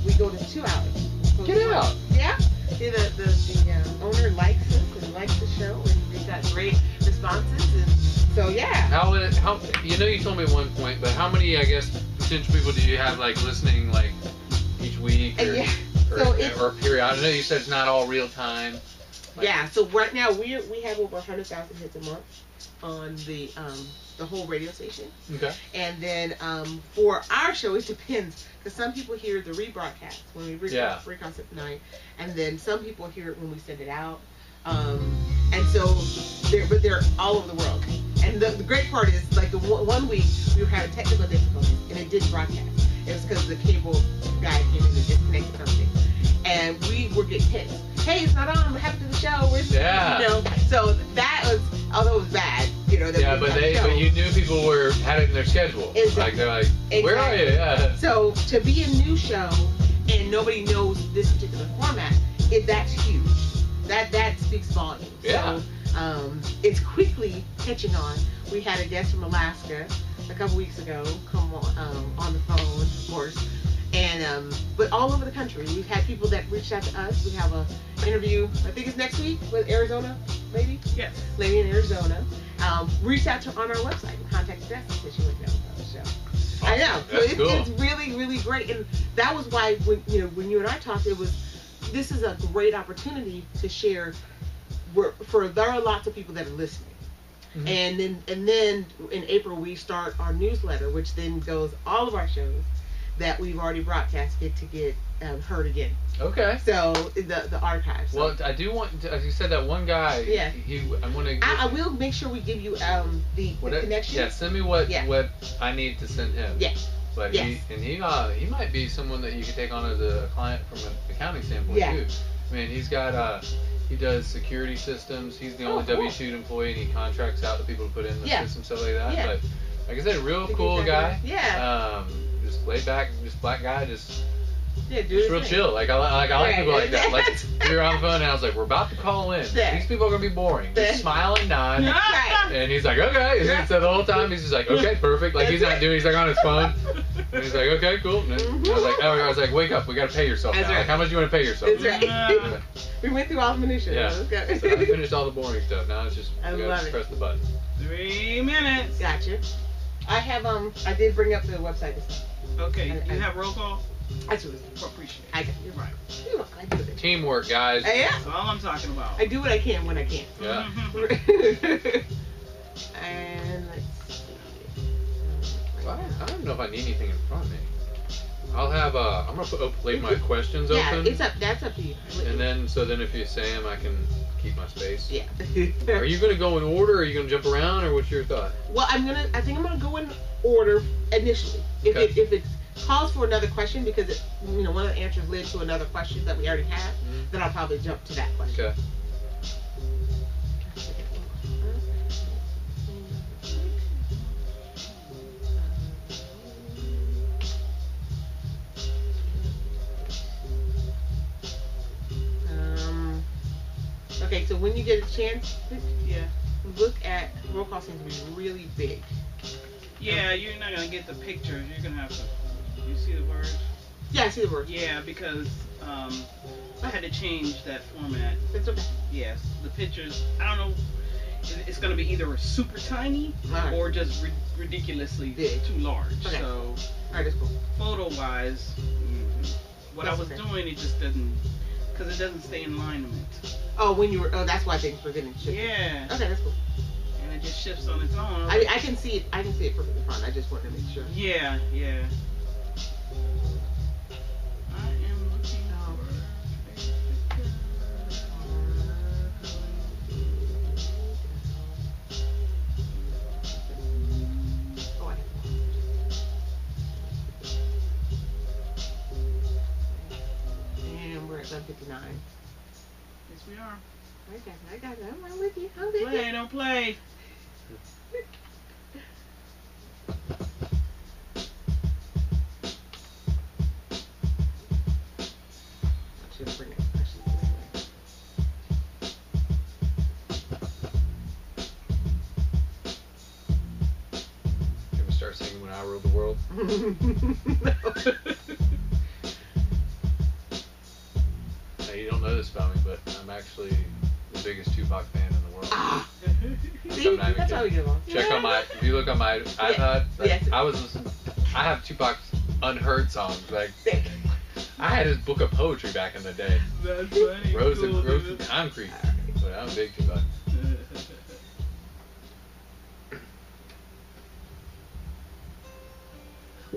we go to 2 hours. Get out. Yeah. The owner likes us and likes the show, and we've got great responses, and so yeah. How you know, you told me at one point, but how many, I guess, potential people do you have like listening like each week or, yeah. or period? I know you said it's not all real time. Like, yeah. So right now we have over 100,000 hits a month on the whole radio station. Okay. And then for our show, it depends, because some people hear the rebroadcast when we broadcast at night, and then some people hear it when we send it out. And so they're all over the world. And the great part is, like, the one week we were having technical difficulties and it didn't broadcast. It was because the cable guy came in and disconnected something, and we were getting hits. Hey, it's not on. What happened to the show? Yeah. You know, so that was, although it was bad, you know. Yeah, but you knew people had it in their schedule. Exactly. Like they're like, where are you? Yeah. So to be a new show and nobody knows this particular format, that's huge. That speaks volumes. Yeah. So it's quickly catching on. We had a guest from Alaska a couple weeks ago come on the phone, of course. And but all over the country, we've had people that reached out to us. We have a interview, I think it's next week, with Arizona, maybe? Yes. Lady in Arizona. Reached out to on our website and contacted us and said she would know about the show. Awesome. I know. So That's cool. it's really, really great. And that was why when you and I talked, this is a great opportunity to share. There are lots of people that are listening. Mm-hmm. And then in April we start our newsletter, which then goes all of our shows that we've already broadcasted to get heard again. Okay. So the archives. So. Well, I do want to, as you said, that one guy. Yeah. I'm gonna. I will make sure we give you the connection. Yeah. Send me what I need to send him. Yeah. But yes. he might be someone that you could take on as a client from an accounting standpoint too. I mean, he's got he does security systems. He's the only W-2 employee, and he contracts out to people to put in the system, stuff like that. Yeah. But like I said, real cool guy. Yeah. Just laid back, just black guy, just real thing. chill. Like I like people like that. Like we were on the phone, and I was like, we're about to call in. These people are gonna be boring. Just smile and nod. And he's like, okay. And so the whole time he's just like, okay, perfect. Like he's not doing. He's like on his phone. And he's like, okay, cool. And then I was like, wake up. We gotta pay yourself now. Right. Like, how much do you want to pay yourself? That's right. We went through all the minutiae. Yeah. Okay. So I finished all the boring stuff. Now it's just press the button. 3 minutes. Gotcha. I have I did bring up the website this time. Okay. You have roll call? Absolutely. Appreciate it. I got You're right. I do it. Teamwork, guys. Yeah. That's all I'm talking about. I do what I can when I can. Yeah. And let's see. Well, I don't know if I need anything in front of me. I'll have I'm gonna leave my questions open. Yeah, that's up to you. And then if you say them, I can keep my space. Yeah. Are you gonna go in order? Or are you gonna jump around, or what's your thought? Well, I think I'm gonna go in order initially. If it calls for another question, because one of the answers led to another question that we already had, then I'll probably jump to that question. Okay. Okay, so when you get a chance, look at roll call seems to be really big. Yeah, you're not gonna get the pictures. You're gonna have to. You see the words? Yeah, I see the words. Yeah, because I had to change that format. That's okay. Yes, the pictures. I don't know. It's gonna be either super tiny or just ridiculously big, too large. Okay. So, all right, that's cool. Photo-wise, what I was doing, it just doesn't, because it doesn't stay in alignment. Oh, that's why things were getting shifted. Yeah. Okay, that's cool. And it just shifts on its own. I can see it. I can see it perfectly fine. I just wanted to make sure. Yeah. I am looking And we're at 159. Yes, we are. I got it. I'm with you. I'm with you. Play, don't play. I should bring it questions this way. Can we start singing When I Ruled the World? No. this about me, but I'm actually the biggest Tupac fan in the world. See, that's how we get along. Check on if you look on my iPod, I have Tupac's unheard songs. Like, I had his book of poetry back in the day. That's funny. Rose and Concrete. But I'm big Tupac.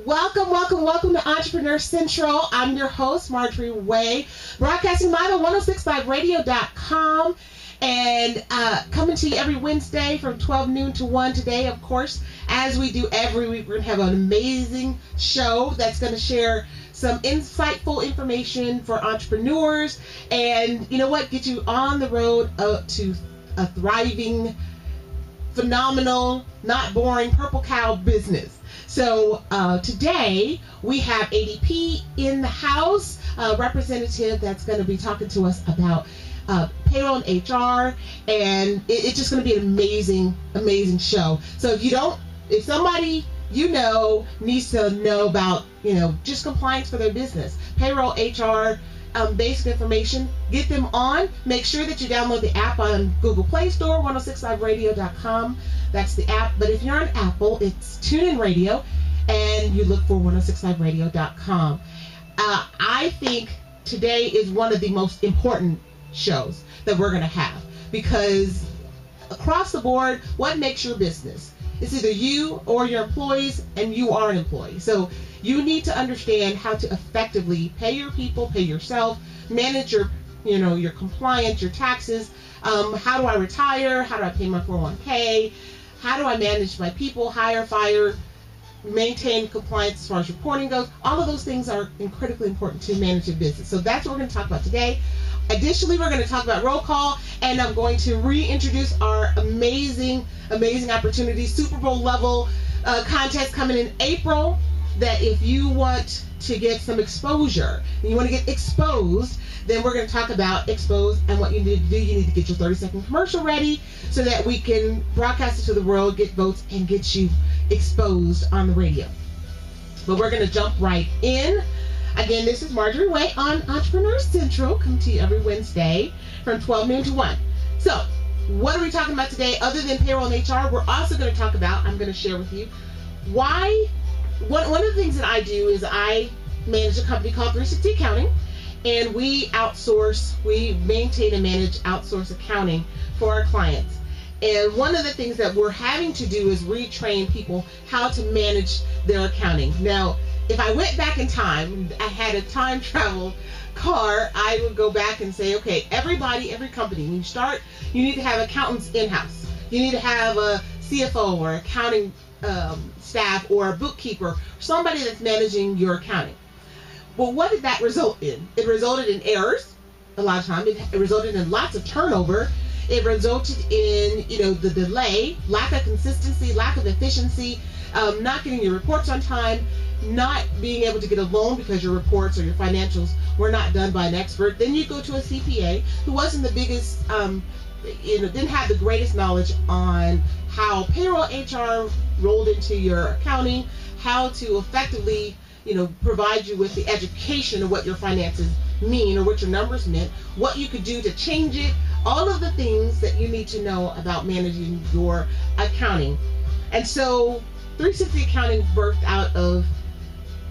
Welcome to Entrepreneur Central. I'm your host, Marjorie Waye, broadcasting live at 1065radio.com and coming to you every Wednesday from 12 noon to 1 today. Of course, as we do every week, we're going to have an amazing show that's going to share some insightful information for entrepreneurs and, you know what, get you on the road to a thriving, phenomenal, not boring purple cow business. So today we have ADP in the house, a representative that's going to be talking to us about payroll and HR, and it's just going to be an amazing show. So if somebody you know needs to know about, just compliance for their business, payroll, HR, basic information, get them on. Make sure that you download the app on Google Play Store, 1065radio.com. That's the app. But if you're on Apple, it's TuneIn Radio, and you look for 1065radio.com. I think today is one of the most important shows that we're going to have, because across the board, what makes your business? It's either you or your employees, and you are an employee. So you need to understand how to effectively pay your people, pay yourself, manage your compliance, your taxes. How do I retire? How do I pay my 401k? How do I manage my people, hire, fire, maintain compliance as far as reporting goes? All of those things are critically important to manage your business. So that's what we're going to talk about today. Additionally, we're going to talk about roll call, and I'm going to reintroduce our amazing opportunity, Super Bowl level contest coming in April, that if you want to get some exposure, and you want to get exposed, then we're going to talk about exposed and what you need to do. You need to get your 30-second commercial ready so that we can broadcast it to the world, get votes, and get you exposed on the radio. But we're going to jump right in. Again, this is Marjorie Waye on Entrepreneur Central, coming to you every Wednesday from 12 noon to 1. So, what are we talking about today other than payroll and HR? We're also going to talk about, I'm going to share with you, why, one of the things that I do is I manage a company called 360 Accounting, and we maintain and manage outsource accounting for our clients. And one of the things that we're having to do is retrain people how to manage their accounting. Now, if I went back in time, I had a time travel car, I would go back and say, okay, every company, when you start, you need to have accountants in-house. You need to have a CFO or accounting staff or a bookkeeper, somebody that's managing your accounting. Well, what did that result in? It resulted in errors a lot of times. It resulted in lots of turnover. It resulted in, the delay, lack of consistency, lack of efficiency, not getting your reports on time, not being able to get a loan because your reports or your financials were not done by an expert. Then you go to a CPA who wasn't the biggest, didn't have the greatest knowledge on how payroll HR rolled into your accounting, how to effectively, provide you with the education of what your finances mean or what your numbers meant, what you could do to change it, all of the things that you need to know about managing your accounting. And so 360 Accounting birthed out of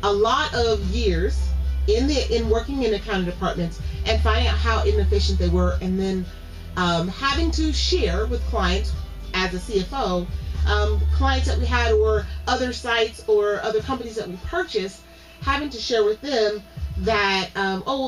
a lot of years in working in accounting departments and finding out how inefficient they were, and then having to share with clients as a CFO, clients that we had or other sites or other companies that we purchased, having to share with them that,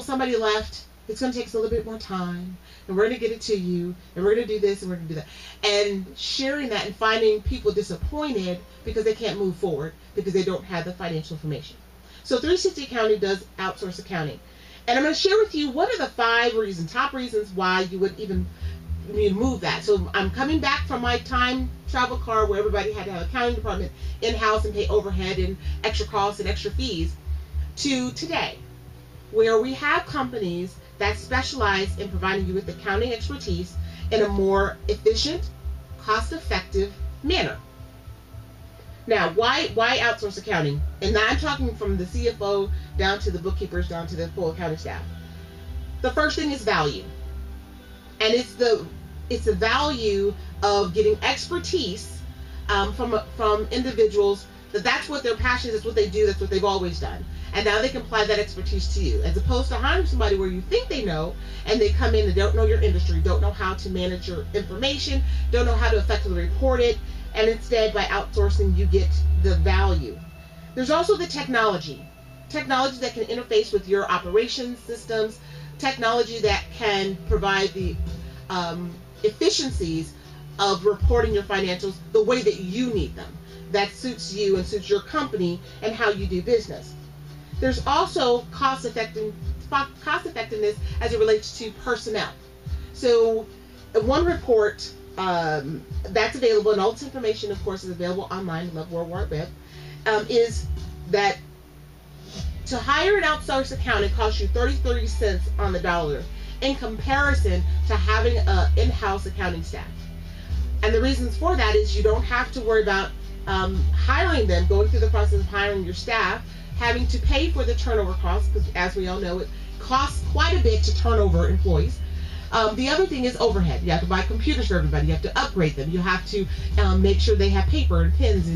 somebody left, it's going to take us a little bit more time, and we're going to get it to you, and we're going to do this, and we're going to do that. And sharing that and finding people disappointed because they can't move forward because they don't have the financial information. So 360 Accounting does outsource accounting. And I'm going to share with you what are the top reasons why you would even move that. So I'm coming back from my time travel car where everybody had to have an accounting department in-house and pay overhead and extra costs and extra fees, to today, where we have companies that specialize in providing you with accounting expertise in a more efficient, cost-effective manner. Now, why outsource accounting? And now I'm talking from the CFO down to the bookkeepers, down to the full accounting staff. the first thing is value. And it's the value of getting expertise from individuals that's what their passion is, that's what they do, that's what they've always done. And now they can apply that expertise to you, as opposed to hiring somebody where you think they know, and they come in and don't know your industry, don't know how to manage your information, don't know how to effectively report it, and instead by outsourcing you get the value. There's also the technology that can interface with your operations systems, technology that can provide the efficiencies of reporting your financials the way that you need them, that suits you and suits your company and how you do business. There's also cost effectiveness as it relates to personnel. So one report that's available, and all this information, of course, is available online, Love World Wide Web, is that to hire an outsourced accountant costs you 30 cents on the dollar in comparison to having an in-house accounting staff. And the reasons for that is you don't have to worry about hiring them, going through the process of hiring your staff, having to pay for the turnover costs, because as we all know, it costs quite a bit to turn over employees. The other thing is overhead. You have to buy computers for everybody. You have to upgrade them. You have to make sure they have paper and pens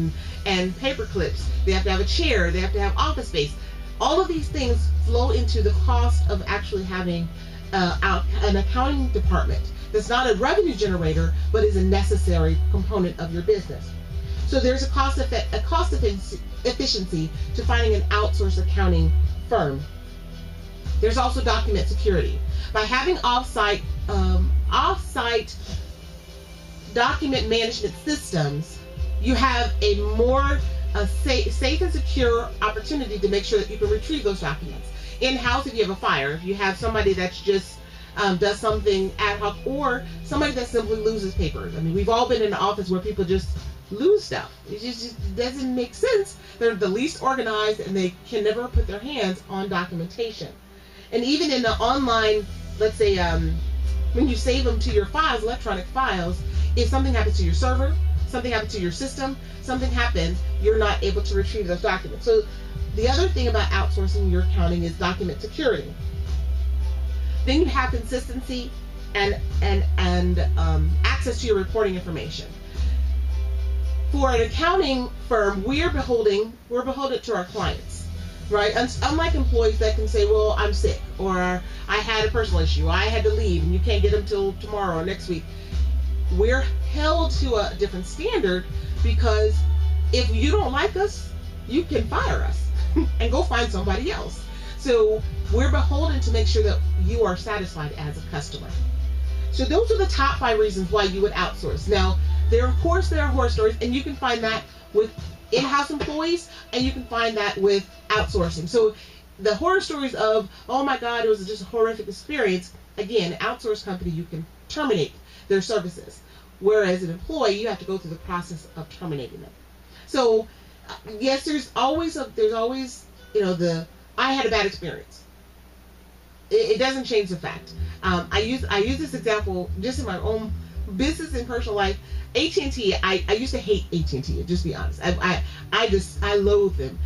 and paper clips. They have to have a chair. They have to have office space. All of these things flow into the cost of actually having an accounting department that's not a revenue generator, but is a necessary component of your business. So there's a cost efficiency to finding an outsourced accounting firm. There's also document security. By having off-site document management systems, you have a more safe and secure opportunity to make sure that you can retrieve those documents. In-house, if you have a fire, if you have somebody that's just does something ad hoc, or somebody that simply loses papers. I mean, we've all been in the office where people just lose stuff. It just doesn't make sense. They're the least organized, and they can never put their hands on documentation. And even in the online, let's say, when you save them to your files, electronic files, if something happens to your server, something happens to your system, something happens, you're not able to retrieve those documents. So the other thing about outsourcing your accounting is document security. Then you have consistency and access to your reporting information. For an accounting firm, we're beholden to our clients, right? Unlike employees that can say, well, I'm sick, or I had a personal issue, or I had to leave, and you can't get them till tomorrow or next week. We're held to a different standard, because if you don't like us, you can fire us and go find somebody else. So we're beholden to make sure that you are satisfied as a customer. So those are the top 5 reasons why you would outsource. Now, there are horror stories, and you can find that with in-house employees, and you can find that with outsourcing. So the horror stories of, oh my God, it was just a horrific experience. Again, outsourced company, you can terminate their services. Whereas an employee, you have to go through the process of terminating them. So yes, there's always I had a bad experience. It doesn't change the fact. I use this example just in my own business and personal life. AT&T, I used to hate AT&T, just to be honest. I loathed them.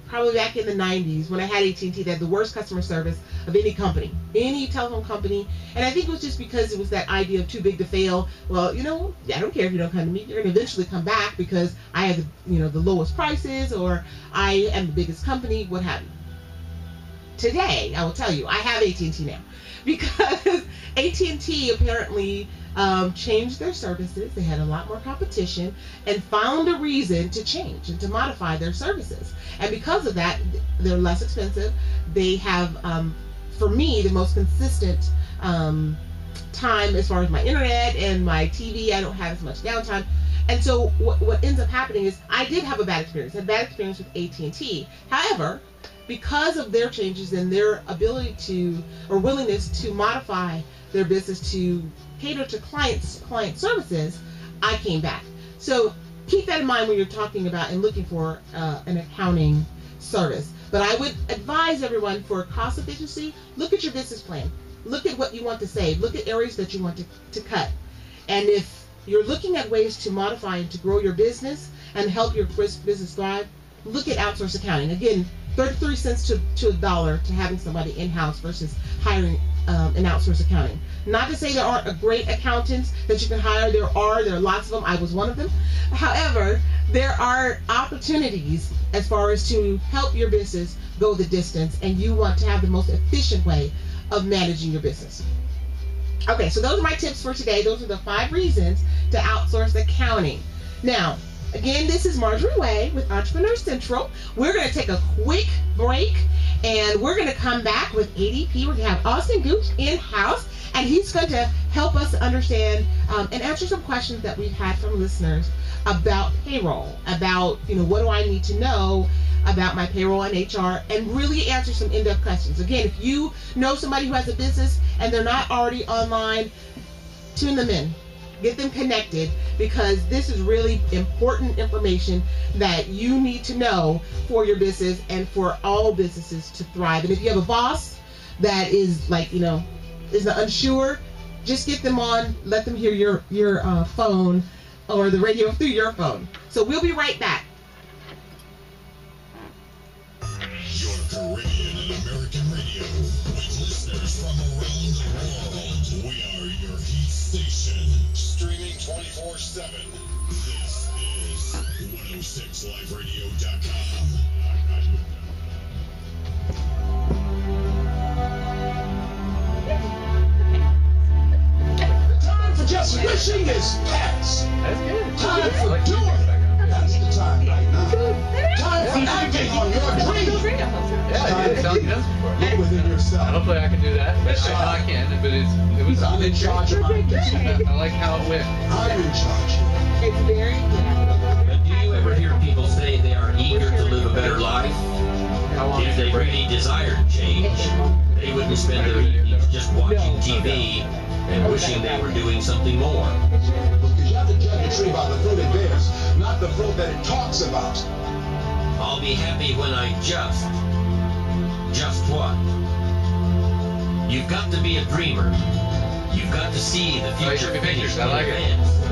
Probably back in the 90s when I had AT&T, they had the worst customer service of any company, any telephone company. And I think it was just because it was that idea of too big to fail. Well, I don't care if you don't come to me. You're going to eventually come back because I have the lowest prices, or I am the biggest company, what have you. Today, I will tell you, I have AT&T now, because AT&T apparently changed their services. They had a lot more competition and found a reason to change and to modify their services. And because of that, they're less expensive. They have, for me, the most consistent time as far as my internet and my TV. I don't have as much downtime. And so what ends up happening is I did have a bad experience. I had a bad experience with AT&T. However, because of their changes and their ability to, or willingness to modify their business to cater to client services, I came back. So keep that in mind when you're talking about and looking for an accounting service. But I would advise everyone, for cost efficiency, look at your business plan. Look at what you want to save. Look at areas that you want to cut. And if you're looking at ways to modify and to grow your business and help your business thrive, look at outsourced accounting. Again, 33 cents to $1 to having somebody in-house versus hiring in outsourced accounting. Not to say there aren't great accountants that you can hire. There are lots of them. I was one of them. However, there are opportunities as far as to help your business go the distance, and you want to have the most efficient way of managing your business. Okay, so those are my tips for today. Those are the 5 reasons to outsource accounting. Now, again, this is Marjorie Waye with Entrepreneur Central. We're going to take a quick break, and we're going to come back with ADP. We're going to have Austin Gooch in-house, and he's going to help us understand and answer some questions that we've had from listeners about payroll, about, what do I need to know about my payroll and HR, and really answer some in-depth questions. Again, if you know somebody who has a business and they're not already online, tune them in. Get them connected, because this is really important information that you need to know for your business and for all businesses to thrive. And if you have a boss that is is unsure, just get them on, let them hear your phone or the radio through your phone. So we'll be right back. Your Caribbean and American radio, with listeners from around the world. We are your heat station, streaming 24/7. This is 106liveradio.com. The time for just wishing is past. That's good. Time for doing. That's the time right now. Time for acting on your dream. Yeah, it sounds good. Look within yourself. Hopefully I can do that. But I can't. But it was. I'm in charge of my destiny. I like how it went. I'm in charge. It's very good. But do you ever hear people say they are eager to live a better life? How long If is they it? really desired change, they wouldn't spend their evenings just watching TV and wishing they were doing something more. Because you have to judge a tree by the fruit it bears, not the fruit that it talks about. I'll be happy when I just what? You've got to be a dreamer. You've got to see the future finished I like in it. advance.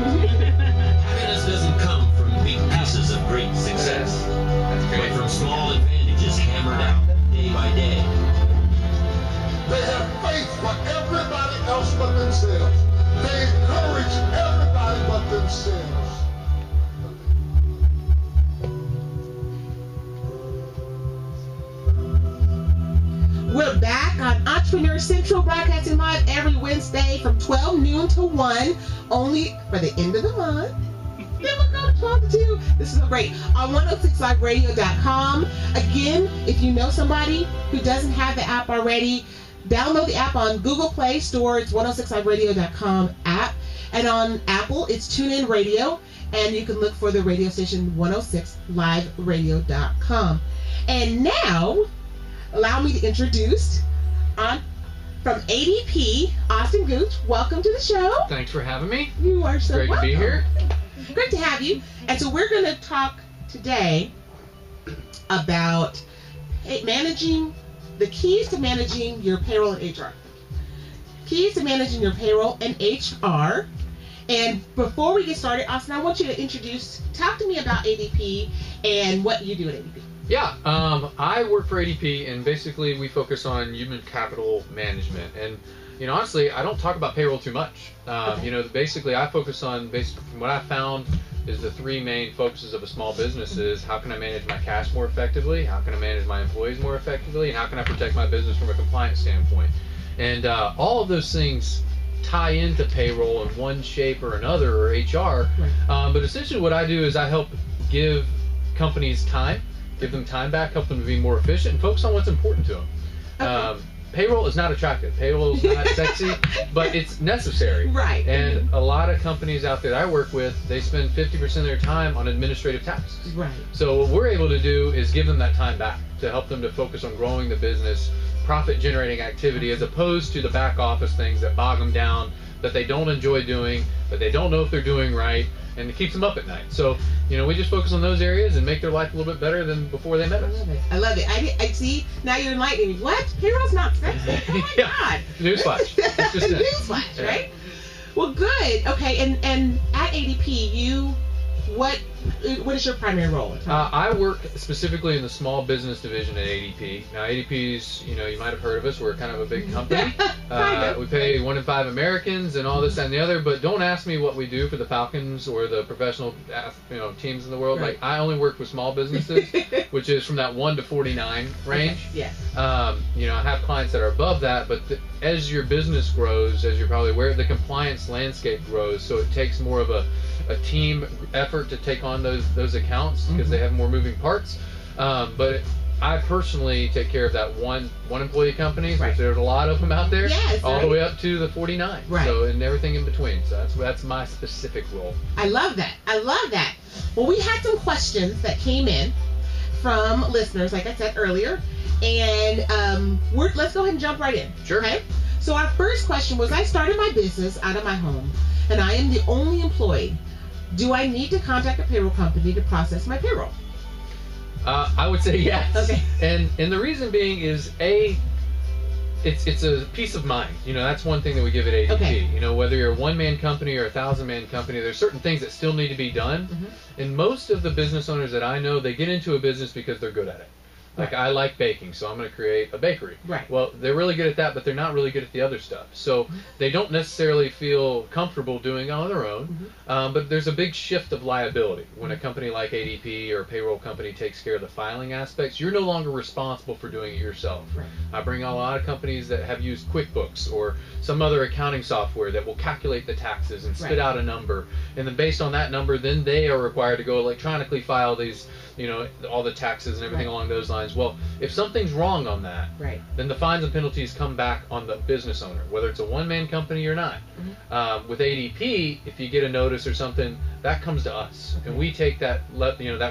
Happiness doesn't come from big pieces of great success, That's but great. from small advantages hammered out day by day. They have faith for everybody else but themselves. They encourage everybody but themselves. We're back on Entrepreneur Central, broadcasting live every Wednesday from 12 noon to 1, only for the end of the month. Then we'll go to 12 to 2. This is so great. On 106liveradio.com. Again, if you know somebody who doesn't have the app already, download the app on Google Play Store. It's 106liveradio.com app. And on Apple, it's TuneIn Radio. And you can look for the radio station 106liveradio.com. And now, allow me to introduce from ADP, Austin Gooch. Welcome to the show. Thanks for having me. You are so Great welcome. to be here. Great to have you. And so we're going to talk today about managing the keys to managing your payroll and HR. Keys to managing your payroll and HR. And before we get started, Austin, I want you to talk to me about ADP and what you do at ADP. Yeah, I work for ADP, and basically we focus on human capital management. And honestly, I don't talk about payroll too much. Basically I focus on what I found is the 3 main focuses of a small business is how can I manage my cash more effectively, how can I manage my employees more effectively, and how can I protect my business from a compliance standpoint. And all of those things tie into payroll in one shape or another, or HR. Right. But essentially what I do is I help give companies time, give them time back, help them to be more efficient, and focus on what's important to them. Okay. Payroll is not attractive. Payroll is not sexy, but it's necessary. Right. And a lot of companies out there that I work with, they spend 50% of their time on administrative tasks. Right. So what we're able to do is give them that time back to help them to focus on growing the business, profit-generating activity, as opposed to the back office things that bog them down, that they don't enjoy doing, that they don't know if they're doing right, and it keeps them up at night. So, we just focus on those areas and make their life a little bit better than before they met us. I love it. I see. Now you're enlightening me. What? Payroll's not sexy? Oh my God. Newsflash. It's just Newsflash, right? Well, good. Okay, and at ADP, what what is your primary role? I work specifically in the small business division at ADP. Now, ADP's, you might have heard of us. We're kind of a big company. We pay 1 in 5 Americans and all this and the other. But don't ask me what we do for the Falcons or the professional, teams in the world. Right. Like, I only work with small businesses, which is from that 1 to 49 range. Okay. Yes. I have clients that are above that, but as your business grows, as you're probably aware, the compliance landscape grows, so it takes more of a team effort to take on those accounts because they have more moving parts. But I personally take care of that one employee companies, which there's a lot of them out there, all the way up to the 49. Right. So, and everything in between. So that's my specific role. I love that. Well, we had some questions that came in from listeners, like I said earlier, and let's go ahead and jump right in. Sure. Okay. So our first question was, I started my business out of my home, and I am the only employee. Do I need to contact a payroll company to process my payroll? I would say yes. Okay. And the reason being is it's a peace of mind. That's one thing that we give at ADP. Okay. Whether you're a 1-man company or a 1,000-man company, there's certain things that still need to be done. And most of the business owners that I know, they get into a business because they're good at it. Like, I like baking, so I'm going to create a bakery. Right. Well, they're really good at that, but they're not really good at the other stuff. So they don't necessarily feel comfortable doing it on their own. But there's a big shift of liability. When a company like ADP or a payroll company takes care of the filing aspects, you're no longer responsible for doing it yourself. Right. I bring a lot of companies that have used QuickBooks or some other accounting software that will calculate the taxes and spit out a number. And then based on that number, then they are required to go electronically file these, all the taxes and everything along those lines. Well, if something's wrong on that, then the fines and penalties come back on the business owner, whether it's a 1-man company or not. With ADP, if you get a notice or something, that comes to us, and we take that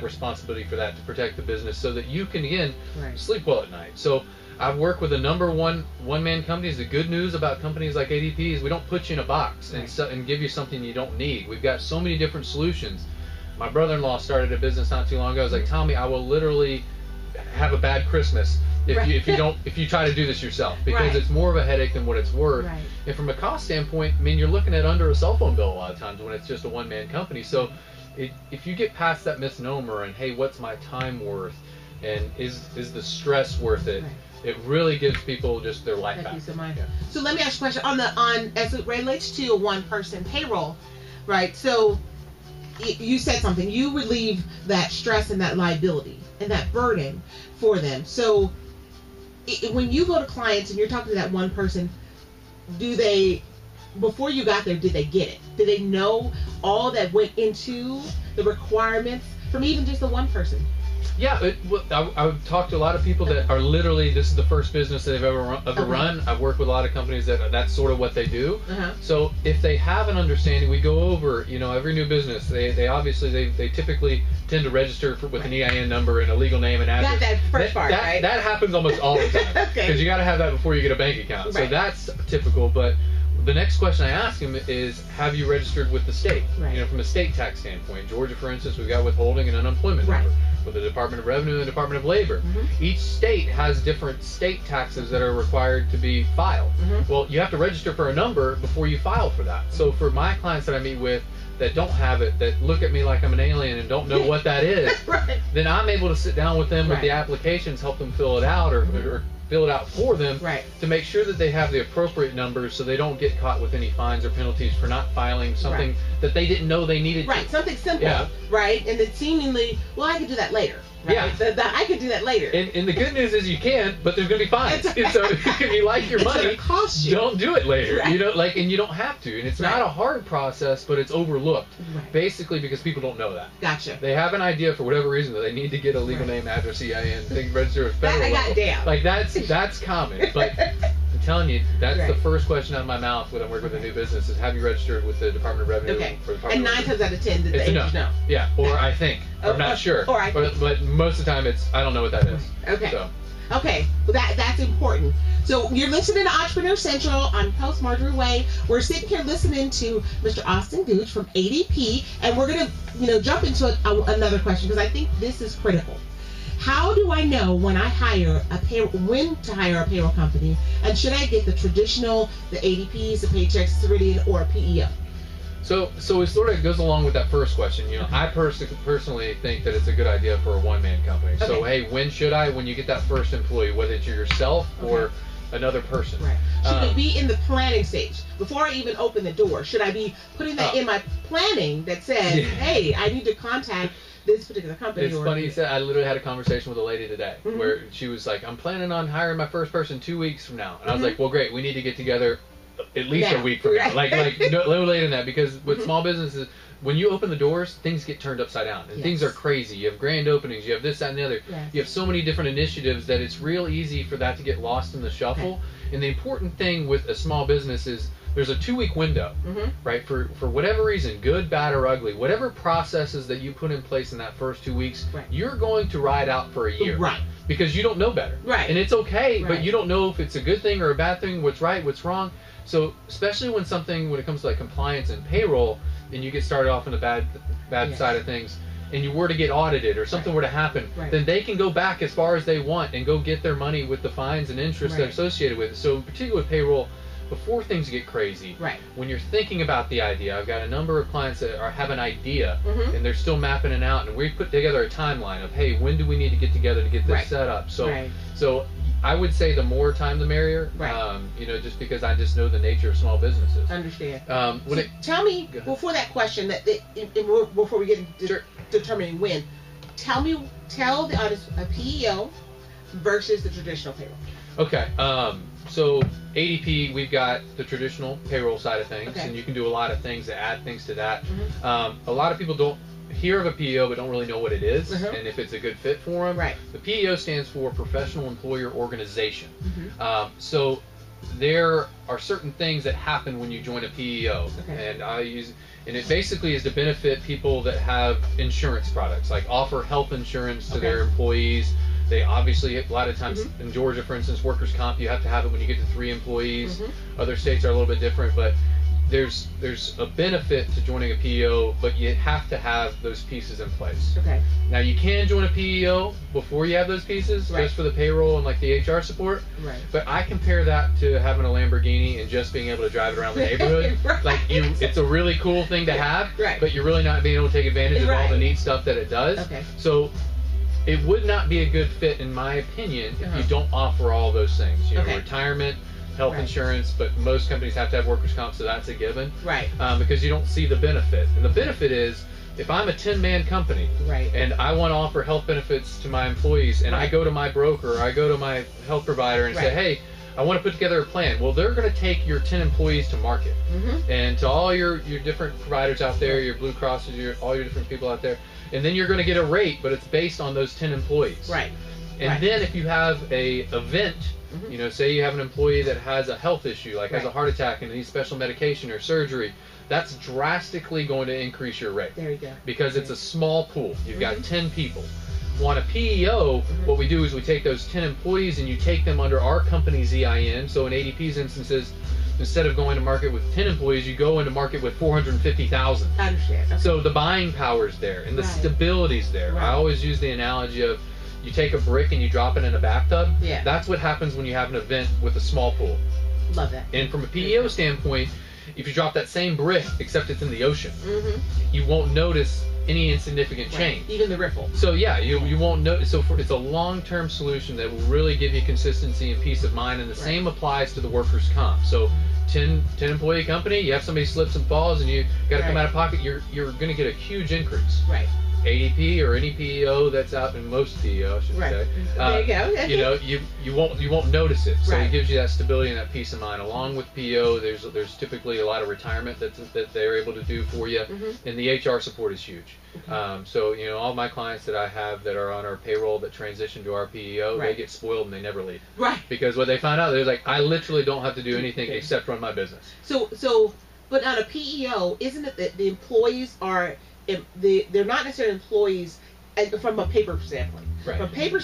responsibility for that to protect the business, so that you can again sleep well at night. So I've worked with a number of one-man companies. The good news about companies like ADP is we don't put you in a box and give you something you don't need. We've got so many different solutions. My brother-in-law started a business not too long ago. I was like, Tommy, I will literally have a bad Christmas if you try to do this yourself, because it's more of a headache than what it's worth. And from a cost standpoint, you're looking at under a cell phone bill a lot of times when it's just a 1-man company. So if you get past that misnomer and, hey, what's my time worth, and is the stress worth it? It really gives people just their life back. Peace of mind. So let me ask you a question on as it relates to a 1-person payroll, right? So you said something. You relieve that stress and that liability and that burden for them. So when you go to clients and you're talking to that one person, do they, before you got there, did they get it? Did they know all that went into the requirements from even just the one person? Yeah, I've talked to a lot of people that are literally, this is the first business that they've ever run. I've worked with a lot of companies that's sort of what they do. So if they have an understanding, we go over, every new business, they obviously, they typically tend to register with an EIN number and a legal name and address. That first part, right? That happens almost all the time. Because you got to have that before you get a bank account. So that's typical, but the next question I ask him is, have you registered with the state? From a state tax standpoint. Georgia, for instance, we've got withholding and unemployment number. With the Department of Revenue and the Department of Labor. Each state has different state taxes that are required to be filed. Well, you have to register for a number before you file for that. So for my clients that I meet with that don't have it, that look at me like I'm an alien and don't know what that is, then I'm able to sit down with them with the applications, help them fill it out or fill it out for them to make sure that they have the appropriate numbers so they don't get caught with any fines or penalties for not filing something that they didn't know they needed to. Something simple, and then seemingly, well, I can do that later. I can do that later. And the good news is you can, but there's going to be fines. And so if you like your money, cost you. Don't do it later. And you don't have to. And it's not a hard process, but it's overlooked. Basically because people don't know that. Gotcha. They have an idea for whatever reason that they need to get a legal name, address, EIN, thing registered with federal I got down. Like that's common. But I'm telling you, that's the first question out of my mouth when I'm working with a new business is, have you registered with the Department of Revenue? Or Department and 9 times out of 10, the agents know. Yeah, or I think. I'm not sure. But most of the time I don't know what that is. Okay, well that's important. So you're listening to Entrepreneur Central. I'm host Marjorie Waye. We're sitting here listening to Mr. Austin Gooch from ADP, and we're gonna jump into another question because I think this is critical. How do I know when to hire a payroll company, and should I get the traditional, the ADPs, the Paychex, Ceridian, or a PEO? So it sort of goes along with that first question. You know, I personally think that it's a good idea for a one-man company. Okay. So hey, when should I? When you get that first employee, whether it's yourself or another person. Right. Should it be in the planning stage before I even open the door? Should I be putting that in my planning that says, hey, I need to contact this particular company? It's funny you said. I literally had a conversation with a lady today where she was like, I'm planning on hiring my first person 2 weeks from now. And I was like, well, great. We need to get together at least a week from now. Like no later than that, because with small businesses, when you open the doors, things get turned upside down, and things are crazy. You have grand openings, you have this, that, and the other. Yes. You have so many different initiatives that it's real easy for that to get lost in the shuffle. Okay. And the important thing with a small business is there's a 2-week window, right? For whatever reason, good, bad, or ugly, whatever processes that you put in place in that first 2 weeks, you're going to ride out for a year. Right. Because you don't know better. Right. And it's okay, but you don't know if it's a good thing or a bad thing, what's right, what's wrong. So especially when it comes to like compliance and payroll, and you get started off on the bad side of things, and you were to get audited or something were to happen, then they can go back as far as they want and go get their money with the fines and interest that are associated with it. So particularly with payroll, before things get crazy, when you're thinking about the idea, I've got a number of clients that have an idea and they're still mapping it out, and we put together a timeline of, hey, when do we need to get together to get this set up? So I would say the more time the merrier, you know, just because I just know the nature of small businesses. Understand. Tell me, before that question, before we get into determining when, tell the audience a PEO versus the traditional payroll. Okay. So ADP, we've got the traditional payroll side of things, and you can do a lot of things to add things to that. A lot of people don't hear of a PEO but don't really know what it is and if it's a good fit for them. The PEO stands for Professional Employer Organization. So there are certain things that happen when you join a PEO, and it basically is to benefit people that have insurance products, like offer health insurance to their employees. They obviously, a lot of times in Georgia, for instance, workers' comp, you have to have it when you get to 3 employees. Other states are a little bit different, but there's a benefit to joining a PEO, but you have to have those pieces in place. Now you can join a PEO before you have those pieces, just for the payroll and like the HR support. But I compare that to having a Lamborghini and just being able to drive it around the neighborhood. Like it's a really cool thing to have, but you're really not being able to take advantage of all the neat stuff that it does. So it would not be a good fit, in my opinion, if you don't offer all those things. You know, retirement, health insurance, but most companies have to have workers' comp, so that's a given. Because you don't see the benefit. And the benefit is, if I'm a 10-man company and I want to offer health benefits to my employees, and I go to my broker or I go to my health provider and say, hey, I want to put together a plan. Well, they're going to take your 10 employees to market. And to all your different providers out there, your Blue Crosses, all your different people out there, and then you're going to get a rate, but it's based on those 10 employees. And then if you have a event, you know, say you have an employee that has a health issue, like has a heart attack and needs special medication or surgery, that's drastically going to increase your rate. There you go. Because it's a small pool. You've got 10 people. On a PEO, what we do is we take those 10 employees and you take them under our company's EIN. So in ADP's instances, instead of going to market with 10 employees, you go into market with 450,000. I understand. So the buying power's there and the stability's there. I always use the analogy of, you take a brick and you drop it in a bathtub. That's what happens when you have an event with a small pool. Love that. And from a PEO standpoint, if you drop that same brick, except it's in the ocean, you won't notice any insignificant change. Even the ripple. So yeah, you won't notice. So it's a long-term solution that will really give you consistency and peace of mind. And the same applies to the workers' comp. So 10 employee company, you have somebody slips and falls and you got to come out of pocket, you're going to get a huge increase. ADP or any PEO that's out, in most PEO, I should say. There you go. You know, you won't notice it. So it gives you that stability and that peace of mind. Along with PEO, there's typically a lot of retirement that they're able to do for you, and the HR support is huge. So you know, all my clients that I have that are on our payroll that transition to our PEO, they get spoiled and they never leave. Because what they find out, they're like, I literally don't have to do anything except run my business. So, but on a PEO, isn't it that the employees are they're not necessarily employees from a paper standpoint. From a paper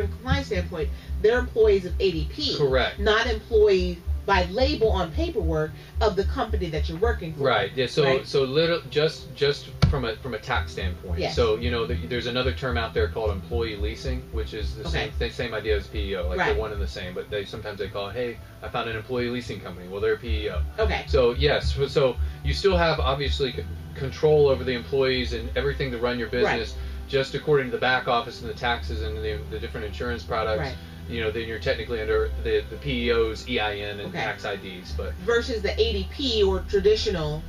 and compliance standpoint, they're employees of ADP. Correct. Not employees by label on paperwork of the company that you're working for. Right. Yeah. So right? so little just from a tax standpoint. Yes. So there's another term out there called employee leasing, which is the same idea as PEO. Like they're one and the same, but sometimes they call it, hey, I found an employee leasing company. Well, they're a PEO. Okay. So yes. So you still have obviously control over the employees and everything to run your business. Right. Just according to the back office and the taxes and the different insurance products. Right. Then you're technically under the PEO's EIN and tax IDs, but versus the ADP or traditional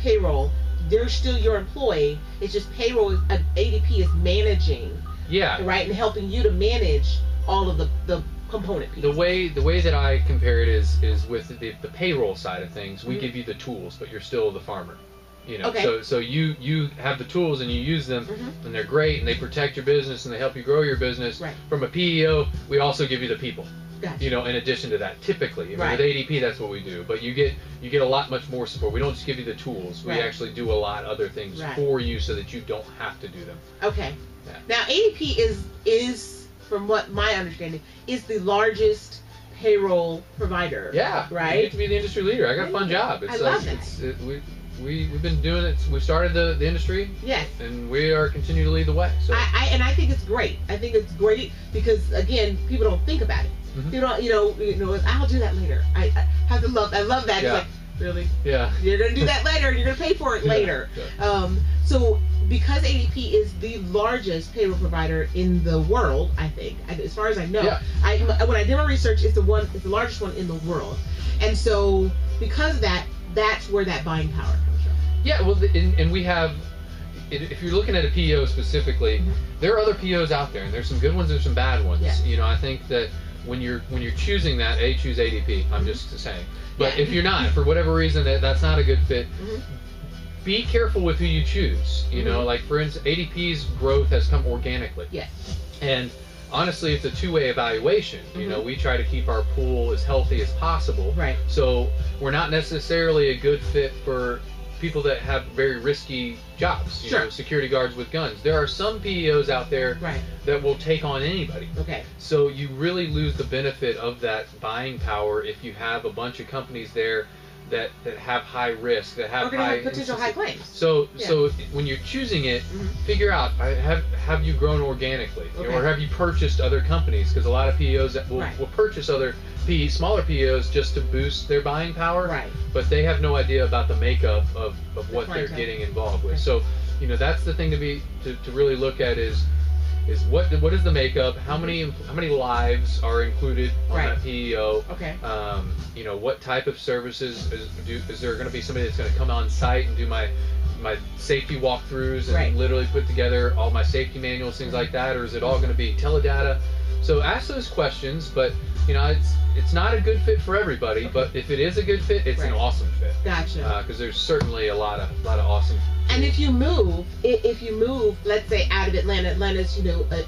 payroll, they're still your employee. It's just payroll. ADP is managing, right, and helping you to manage all of the component pieces. The way that I compare it is with the payroll side of things. We give you the tools, but you're still the farmer. So you have the tools and you use them, and they're great and they protect your business and they help you grow your business. Right. From a PEO, we also give you the people. Gotcha. In addition to that, typically, with ADP, that's what we do. But you get a lot much more support. We don't just give you the tools. We actually do a lot of other things for you so that you don't have to do them. Okay. Yeah. Now ADP is from what my understanding is the largest payroll provider. Yeah. Right. You get to be the industry leader. I got a fun job. I love that. We've been doing it. We started the industry. Yes. And we are continuing to lead the way. So I think it's great. I think it's great because again, people don't think about it. You know, I'll do that later. I have to love. I love that. Yeah. It's like, really? Yeah. You're gonna do that later. You're gonna pay for it later. Yeah. So because ADP is the largest payroll provider in the world, I think, as far as I know, when I did my research, it's the largest one in the world, and so because of that, that's where that buying power comes from. Yeah. Well, and we have. If you're looking at a PEO specifically, there are other PEOs out there, and there's some good ones, there's some bad ones. Yeah. I think that when you're choosing that, choose ADP. I'm just saying. But if you're not, for whatever reason, that's not a good fit. Be careful with who you choose. Like for instance, ADP's growth has come organically. Yes. And honestly, it's a two-way evaluation. We try to keep our pool as healthy as possible. Right. So we're not necessarily a good fit for people that have very risky jobs, security guards with guns. There are some PEOs out there that will take on anybody. Okay. So you really lose the benefit of that buying power if you have a bunch of companies there that have high risk, that have potential high claims. So when you're choosing it, figure out have you grown organically, or have you purchased other companies? Because a lot of PEOs that will purchase other smaller PEOs just to boost their buying power, but they have no idea about the makeup of what they're getting involved with. So that's the thing to really look at is what is the makeup? How many lives are included on that PEO? Okay. What type of services is there going to be somebody that's going to come on site and do my safety walkthroughs and literally put together all my safety manuals, things like that, or is it all going to be teledata? So ask those questions, but it's not a good fit for everybody. But if it is a good fit, it's an awesome fit. Gotcha. Because there's certainly a lot of awesome. And if you move, let's say out of Atlanta's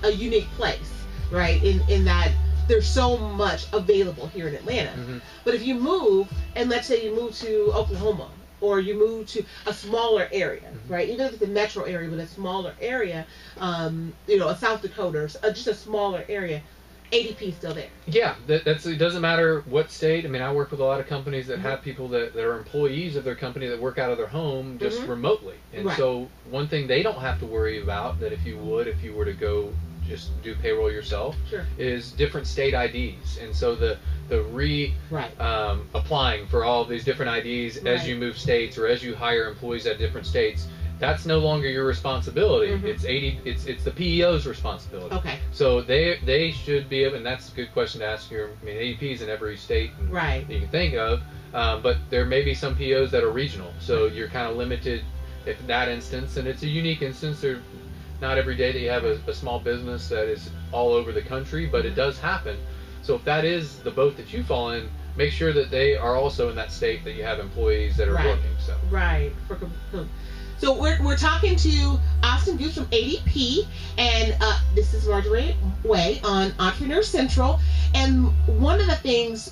a unique place, right? In that there's so much available here in Atlanta. But if you move, and let's say you move to Oklahoma, or you move to a smaller area, right? Even if it's a metro area, but a smaller area, a South Dakota, or just a smaller area, ADP is still there. Yeah, it doesn't matter what state. I mean, I work with a lot of companies that have people that are employees of their company that work out of their home just remotely. And so one thing they don't have to worry about, that if you were to go just do payroll yourself, is different state IDs. And so the applying for all of these different IDs as you move states or as you hire employees at different states, that's no longer your responsibility. It's the PEO's responsibility. Okay. So they should be able, and that's a good question to ask your. I mean, ADP's in every state that you can think of, but there may be some PEOs that are regional. So you're kind of limited if that instance, and it's a unique instance. There's not every day that you have a small business that is all over the country, but it does happen. So if that is the boat that you fall in, make sure that they are also in that state that you have employees that are working. So So we're talking to Austin Gooch from ADP, and this is Marjorie Waye on Entrepreneur Central. And one of the things,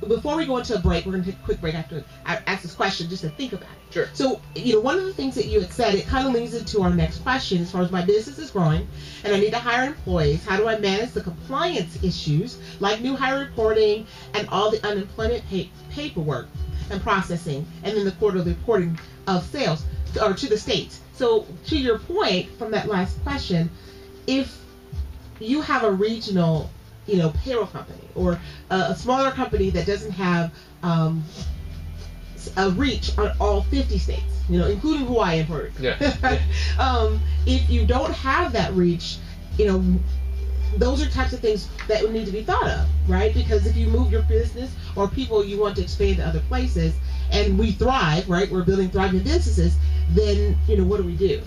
before we go into a break, we're going to take a quick break after I ask this question just to think about it. Sure. So, one of the things that you had said, it kind of leads into our next question. As far as my business is growing and I need to hire employees, how do I manage the compliance issues like new hire reporting and all the unemployment paperwork and processing, and then the quarterly reporting of sales or to the states? So to your point from that last question, if you have a regional, payroll company or a smaller company that doesn't have a reach on all 50 states, including Hawaii and Puerto Rico. Yeah. If you don't have that reach, those are types of things that would need to be thought of, right? Because if you move your business or people you want to expand to other places, and we thrive, right? We're building thriving businesses, then, what do we do?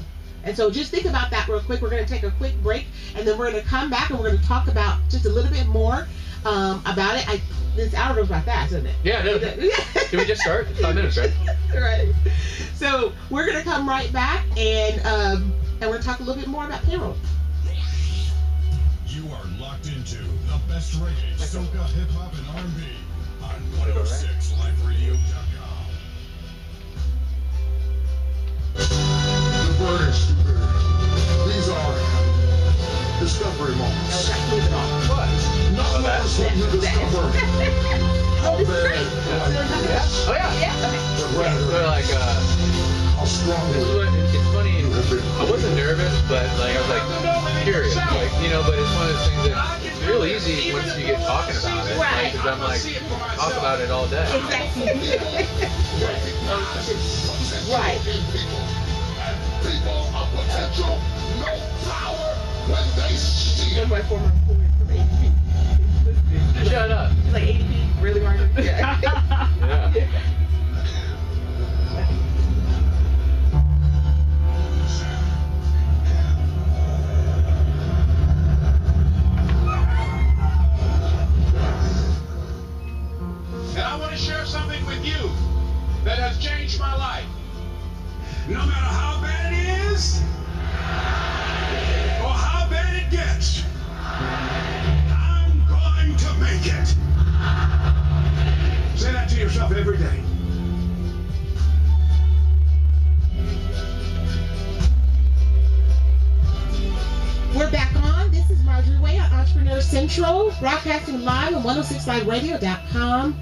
And so just think about that real quick. We're going to take a quick break, and then we're going to come back and we're going to talk about just a little bit more about it. This hour goes by fast, doesn't it? Yeah, no. Did we just start? 5 minutes, right? Right. So we're going to come right back, and we're going to talk a little bit more about payroll. You are locked into the best reggae, soca, hip hop, and R&B on 106liveradio.com. The burden is stupidity. These are discovery moments. What? Not moments when you discover how bad life is. Oh, yeah. But rather, They're like, how strongly it's funny. you have been. I wasn't nervous, but I was curious, but it's one of those things that it's real easy once you get talking about it. Right. Because I'm talk about it all day. Exactly. Right. People of potential, no power when they see One of my former employees from ADP. Shut up. He's like, ADP? Really, Margaret? Yeah. Yeah. And I want to share something with you that has changed my life. No matter how bad it is, or how bad it gets, I'm going to make it. Say that to yourself every day. We're back on. This is Marjorie Waye on Entrepreneur Central, broadcasting live on 106liveradio.com.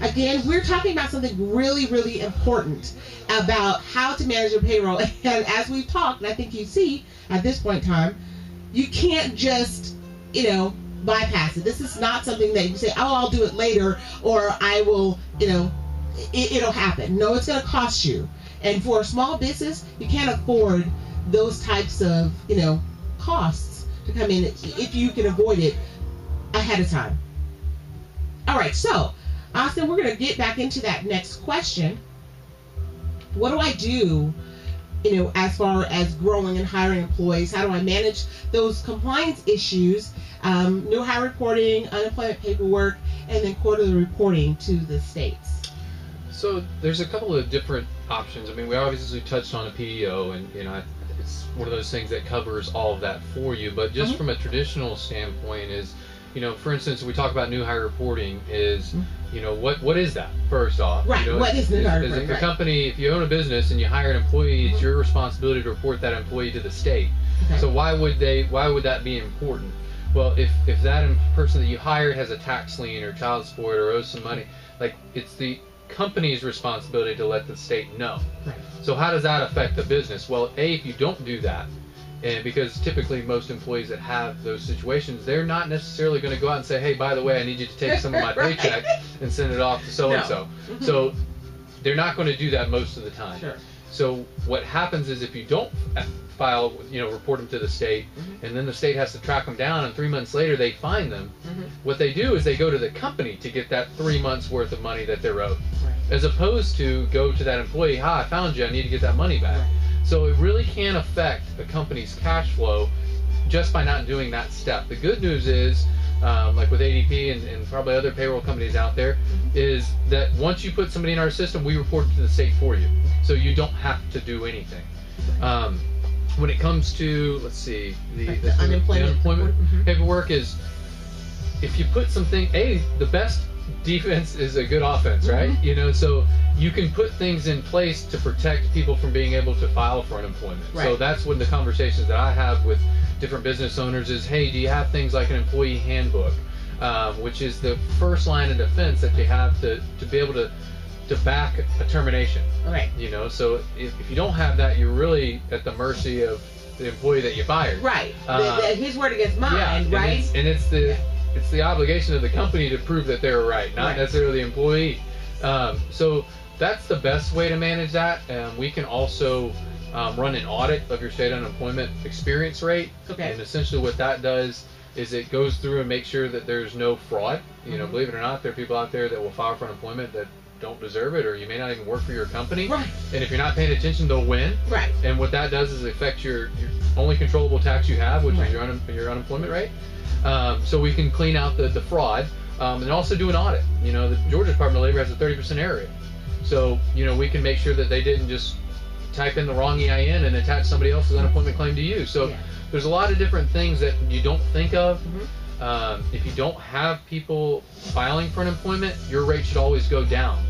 Again, we're talking about something really, really important about how to manage your payroll. And as we've talked, and I think you see at this point in time, you can't just, bypass it. This is not something that you say, oh, I'll do it later, or I will, it'll happen. No, it's going to cost you. And for a small business, you can't afford those types of, costs to come in if you can avoid it ahead of time. All right, so Austin, we're going to get back into that next question. What do I do, as far as growing and hiring employees? How do I manage those compliance issues, new hire reporting, unemployment paperwork, and then quarterly reporting to the states? So there's a couple of different options. I mean, we obviously touched on a PEO, and it's one of those things that covers all of that for you. But just from a traditional standpoint is, for instance, we talk about new hire reporting is, what is that, first off? Right, what is new hire reporting? If a company, if you own a business and you hire an employee, it's your responsibility to report that employee to the state. Okay. So why would that be important? Well, if that person that you hired has a tax lien or child support or owes some money, it's the company's responsibility to let the state know. Right. So how does that affect the business? Well, if you don't do that, and because typically most employees that have those situations, they're not necessarily going to go out and say, hey, by the way, I need you to take some of my right. paycheck and send it off to so-and-so. No. So they're not going to do that most of the time. Sure. So what happens is if you don't file, report them to the state, and then the state has to track them down, and 3 months later they find them, what they do is they go to the company to get that 3 months worth of money that they're owed, as opposed to go to that employee, I found you, I need to get that money back. Right. So it really can affect a company's cash flow just by not doing that step. The good news is, like with ADP and probably other payroll companies out there, is that once you put somebody in our system, we report it to the state for you. So you don't have to do anything. When it comes to, let's see, the unemployment paperwork is, if you put something, the best defense is a good offense, right? You know, so you can put things in place to protect people from being able to file for unemployment. Right. So that's when the conversations that I have with different business owners is, hey, do you have things like an employee handbook, which is the first line of defense that you have to be able to back a termination. Right. You know, so if you don't have that, you're really at the mercy of the employee that you fired. Right. His word against mine, right? It's the obligation of the company to prove that they're right, not necessarily the employee. So that's the best way to manage that. We can also run an audit of your state unemployment experience rate. Okay. And essentially what that does is it goes through and makes sure that there's no fraud. You know, believe it or not, there are people out there that will file for unemployment that don't deserve it, or you may not even work for your company. Right. And if you're not paying attention, they'll win. Right. And what that does is affect your only controllable tax you have, which is your unemployment rate. So we can clean out the fraud, and also do an audit. You know, the Georgia Department of Labor has a 30% error rate. So, you know, we can make sure that they didn't just type in the wrong EIN and attach somebody else's unemployment claim to you. So there's a lot of different things that you don't think of. If you don't have people filing for unemployment, your rate should always go down.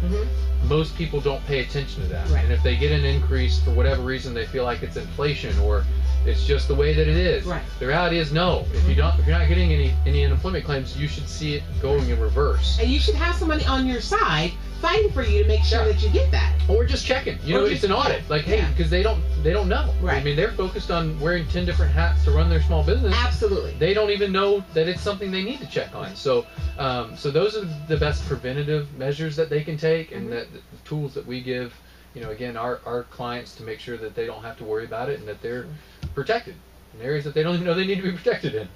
Most people don't pay attention to that. Right. And if they get an increase for whatever reason, they feel like it's inflation or it's just the way that it is. Right. The reality is no. If you're not getting any unemployment claims, you should see it going in reverse. And you should have somebody on your side fighting for you to make sure that you get that. Or just checking. You know, it's an audit. Like, hey, because they don't know. Right. I mean, they're focused on wearing 10 different hats to run their small business. Absolutely. They don't even know that it's something they need to check on. So, so those are the best preventative measures that they can take, and that the tools that we give, you know, again, our clients to make sure that they don't have to worry about it and that they're protected in areas that they don't even know they need to be protected in.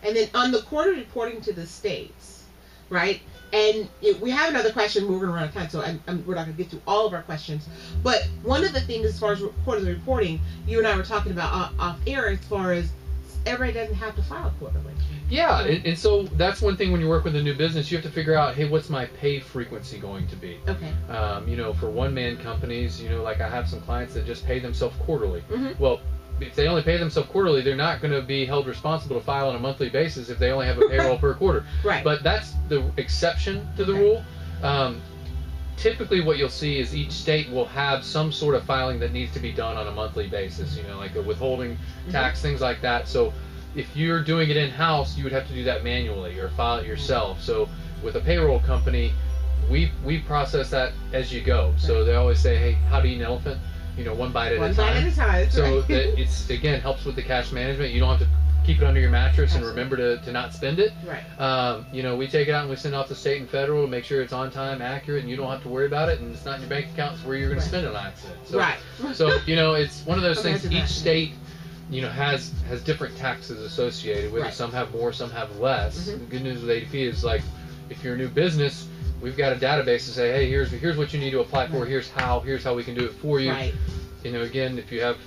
And then on the quarter reporting to the states, right? And we have another question. We're going to run out of time, so we're not going to get through all of our questions. But one of the things as far as quarterly reporting, you and I were talking about off air, as far as everybody doesn't have to file quarterly. Yeah, and so that's one thing when you work with a new business, you have to figure out, hey, what's my pay frequency going to be? Okay. You know, for one-man companies, you know, like I have some clients that just pay themselves quarterly. Well, if they only pay themselves quarterly, they're not going to be held responsible to file on a monthly basis if they only have a payroll per quarter. Right. But that's the exception to the rule. Typically what you'll see is each state will have some sort of filing that needs to be done on a monthly basis, you know, like a withholding tax, things like that. So if you're doing it in-house, you would have to do that manually or file it yourself. So with a payroll company, we process that as you go. So they always say, hey, how do you eat an elephant? You know, one bite at a time. So that it's, again, helps with the cash management. You don't have to keep it under your mattress and remember to not spend it. Right. You know, we take it out and we send it off to state and federal to make sure it's on time, accurate, and you don't have to worry about it, and it's not in your bank accounts where you're going to spend it on accident. So, so, you know, it's one of those things. Each state, you know, has different taxes associated with it. Some have more, some have less. The good news with ADP is, like, if you're a new business, we've got a database to say, hey, here's what you need to apply for. Here's how we can do it for you. You know, again, if you have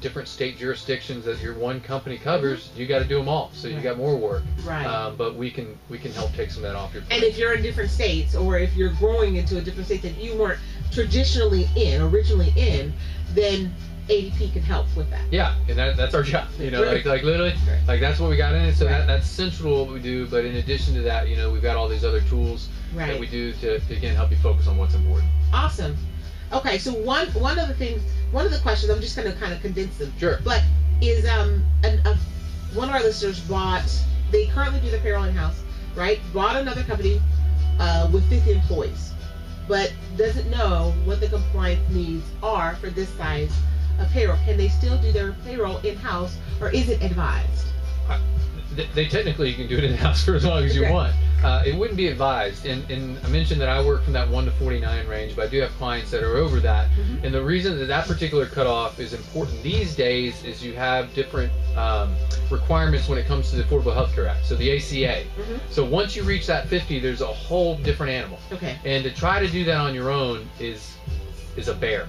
different state jurisdictions that your one company covers, you got to do them all. So you got more work. But we can help take some of that off your plate. And if you're in different states, or if you're growing into a different state that you weren't originally in, then ADP can help with that. Yeah, and that's our job. You know, like literally, like that's what we got in it. So that's central to what we do. But in addition to that, you know, we've got all these other tools that we do to again help you focus on what's important. Awesome. Okay, so one of the questions, I'm just going to kind of condense them. But is one of our listeners they currently do their payroll in-house, right? Bought another company with 50 employees, but doesn't know what the compliance needs are for this size of payroll. Can they still do their payroll in-house, or is it advised? They technically can do it in-house for as long as you want. It wouldn't be advised, and I mentioned that I work from that 1 to 49 range, but I do have clients that are over that. And the reason that particular cutoff is important these days is you have different requirements when it comes to the Affordable Health Care Act, so the ACA. So once you reach that 50, there's a whole different animal. And to try to do that on your own is a bear.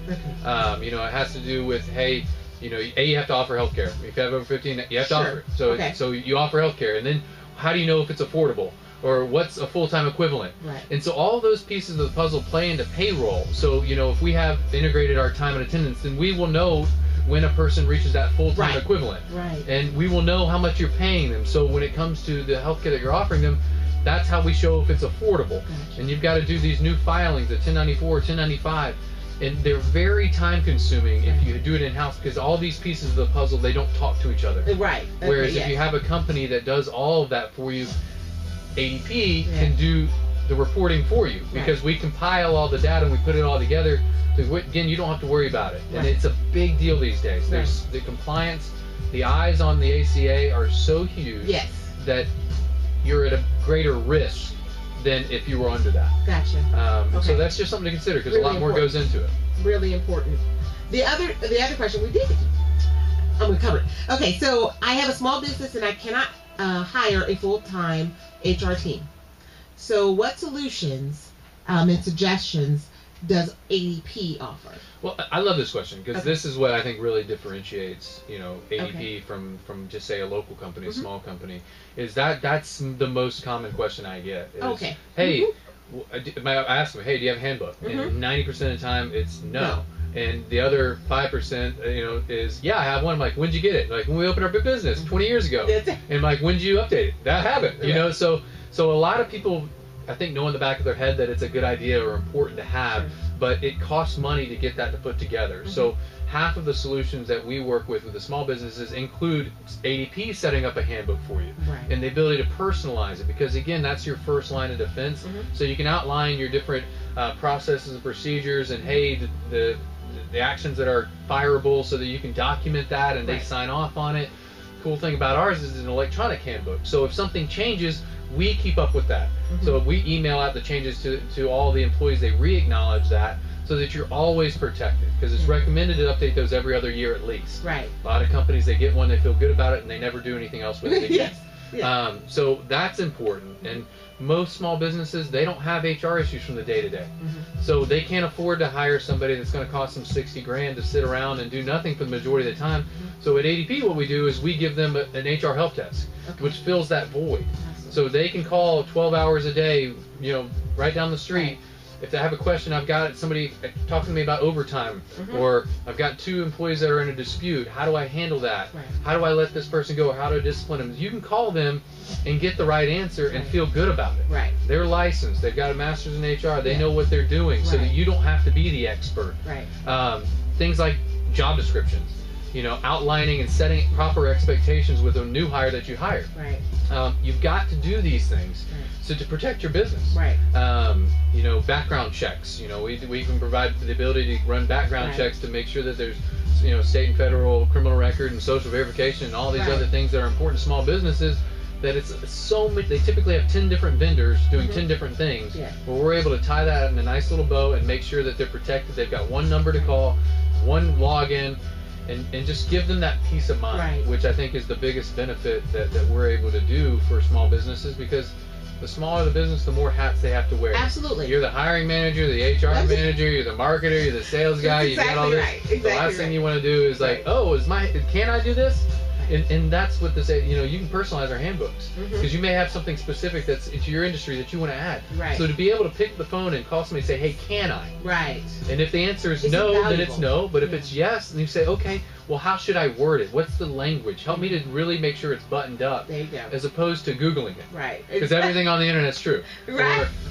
You know, it has to do with, hey, you know, you have to offer health care. If you have over 15, you have to offer it. So, so you offer health care. And then how do you know if it's affordable? Or what's a full-time equivalent? And so all those pieces of the puzzle play into payroll. So, you know, if we have integrated our time and attendance, then we will know when a person reaches that full-time Right. equivalent. Right. And we will know how much you're paying them. So when it comes to the healthcare that you're offering them, that's how we show if it's affordable. Gotcha. And you've got to do these new filings, the 1094, 1095, and they're very time-consuming if you do it in-house, because all these pieces of the puzzle, they don't talk to each other. Right. Okay, Whereas yes. if you have a company that does all of that for you, ADP Yeah. can do the reporting for you, because we compile all the data and we put it all together. So again, you don't have to worry about it, and Right. it's a big deal these days. There's the compliance, the eyes on the ACA are so huge Yes. that you're at a greater risk than if you were under that. Gotcha. Okay. So that's just something to consider, because Really a lot more goes into it. Really important. The other question we did. I'm gonna cover it. Okay, so I have a small business and I cannot hire a full-time HR team. So what solutions and suggestions does ADP offer? Well, I love this question, because this is what I think really differentiates, ADP from just say a local company, a small company. Is that's the most common question I get. Is, hey, I ask them, hey, do you have a handbook? And 90% of the time it's no. And the other 5%, is yeah, I have one. I'm like, when'd you get it? Like when we opened our business 20 years ago. And I'm like, when'd you update it? I haven't. So a lot of people, I think, know in the back of their head that it's a good idea or important to have, but it costs money to get that to put together. So half of the solutions that we work with the small businesses include ADP setting up a handbook for you, and the ability to personalize it, because again, that's your first line of defense. So you can outline your different processes and procedures, and hey, the actions that are fireable, so that you can document that and they sign off on it. Cool thing about ours is an electronic handbook. So if something changes, we keep up with that. So if we email out the changes to all the employees, they re-acknowledge that, so that you're always protected, because it's recommended to update those every other year at least. Right. A lot of companies, they get one, they feel good about it, and they never do anything else with it again. So that's important. And most small businesses, they don't have HR issues from the day to day. So they can't afford to hire somebody that's going to cost them $60,000 to sit around and do nothing for the majority of the time. So at ADP, what we do is we give them an HR help desk, which fills that void. So they can call 12 hours a day, right down the street. If they have a question, I've got somebody talking to me about overtime, or I've got 2 employees that are in a dispute. How do I handle that? How do I let this person go, or how do I discipline them? You can call them and get the right answer and feel good about it. They're licensed. They've got a master's in HR. They know what they're doing, so that you don't have to be the expert. Things like job descriptions, outlining and setting proper expectations with a new hire that you hire. You've got to do these things so to protect your business. Background checks. We can provide the ability to run background checks to make sure that there's state and federal criminal record and social verification and all these other things that are important to small businesses. That it's so much. They typically have 10 different vendors doing 10 different things. But we're able to tie that in a nice little bow and make sure that they're protected. They've got one number to call, one login, and just give them that peace of mind, which I think is the biggest benefit that we're able to do for small businesses, because the smaller the business, the more hats they have to wear. Absolutely. You're the hiring manager, the HR manager, you're the marketer, you're the sales guy, you got all this. The last thing you want to do is like, oh, can I do this? And that's what this, you can personalize our handbooks, because you may have something specific that's into your industry that you want to add. So to be able to pick the phone and call somebody and say, hey, can I? And if the answer is no, then it's no. But if it's yes, then you say, okay, well, how should I word it? What's the language? Help me to really make sure it's buttoned up, as opposed to Googling it. Because everything on the internet's true.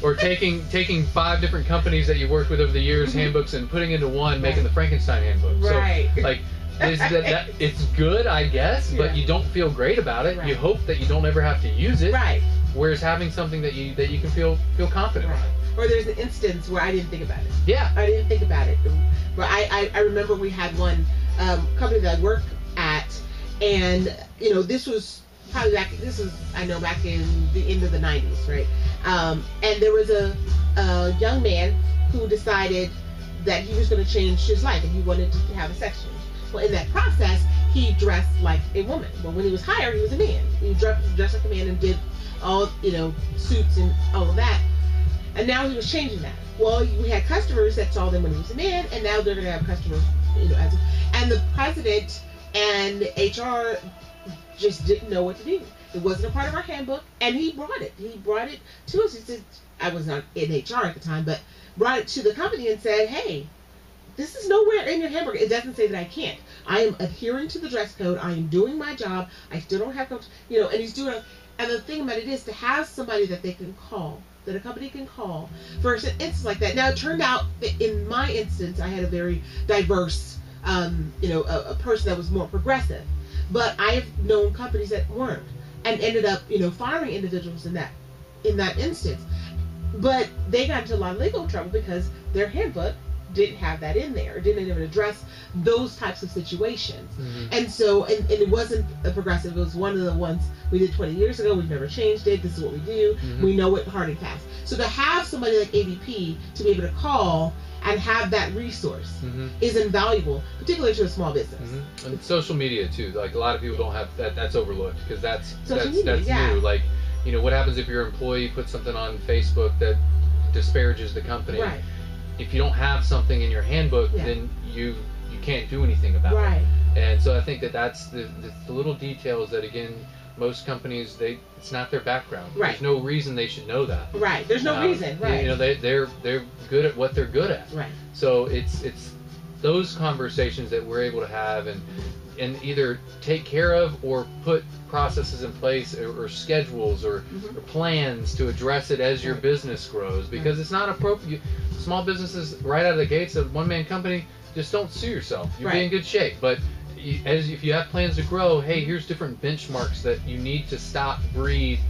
Or taking 5 different companies that you worked with over the years, handbooks, and putting into one, making the Frankenstein handbook. So, like, it's good, I guess, but you don't feel great about it. You hope that you don't ever have to use it. Whereas having something that you can feel confident on. Or there's an instance where I didn't think about it. I didn't think about it. But I remember we had one company that I worked at, and this was probably back in the end of the 90s, right? And there was a young man who decided that he was going to change his life and he wanted to have a sex change. Well, in that process, he dressed like a woman. Well, when he was hired, he was a man. He dressed like a man and did all, suits and all of that. And now he was changing that. Well, we had customers that saw them when he was a man, and now they're going to have customers, and the president and HR just didn't know what to do. It wasn't a part of our handbook, and he brought it. He brought it to us. He said, I was not in HR at the time, but brought it to the company and said, hey, this is nowhere in your handbook. It doesn't say that I can't. I am adhering to the dress code. I am doing my job. I still don't have, you know, and he's doing it. And the thing about it is to have somebody that they can call, that a company can call for an instance like that. Now, it turned out that in my instance, I had a very diverse, you know, a person that was more progressive. But I have known companies that weren't and ended up, you know, firing individuals in that instance. But they got into a lot of legal trouble because their handbook didn't have that in there. It didn't even address those types of situations. And so, and it wasn't a progressive. It was one of the ones we did 20 years ago. We've never changed it. This is what we do. We know it hard and fast. So to have somebody like ADP to be able to call and have that resource is invaluable, particularly to a small business. And social media too. Like a lot of people don't have that. That's overlooked because that's media, new. Like, you know, what happens if your employee puts something on Facebook that disparages the company? Right. If you don't have something in your handbook, then you can't do anything about it. And so I think that's the little details that, again, most companies, it's not their background. There's no reason they should know that. There's no reason. You know, they're good at what they're good at. So it's those conversations that we're able to have and either take care of or put processes in place or schedules or plans to address it as your business grows, because it's not appropriate. Small businesses right out of the gates, a one-man company, just don't sue yourself. You'll be in good shape. But if you have plans to grow, hey, here's different benchmarks that you need to stop, breathe,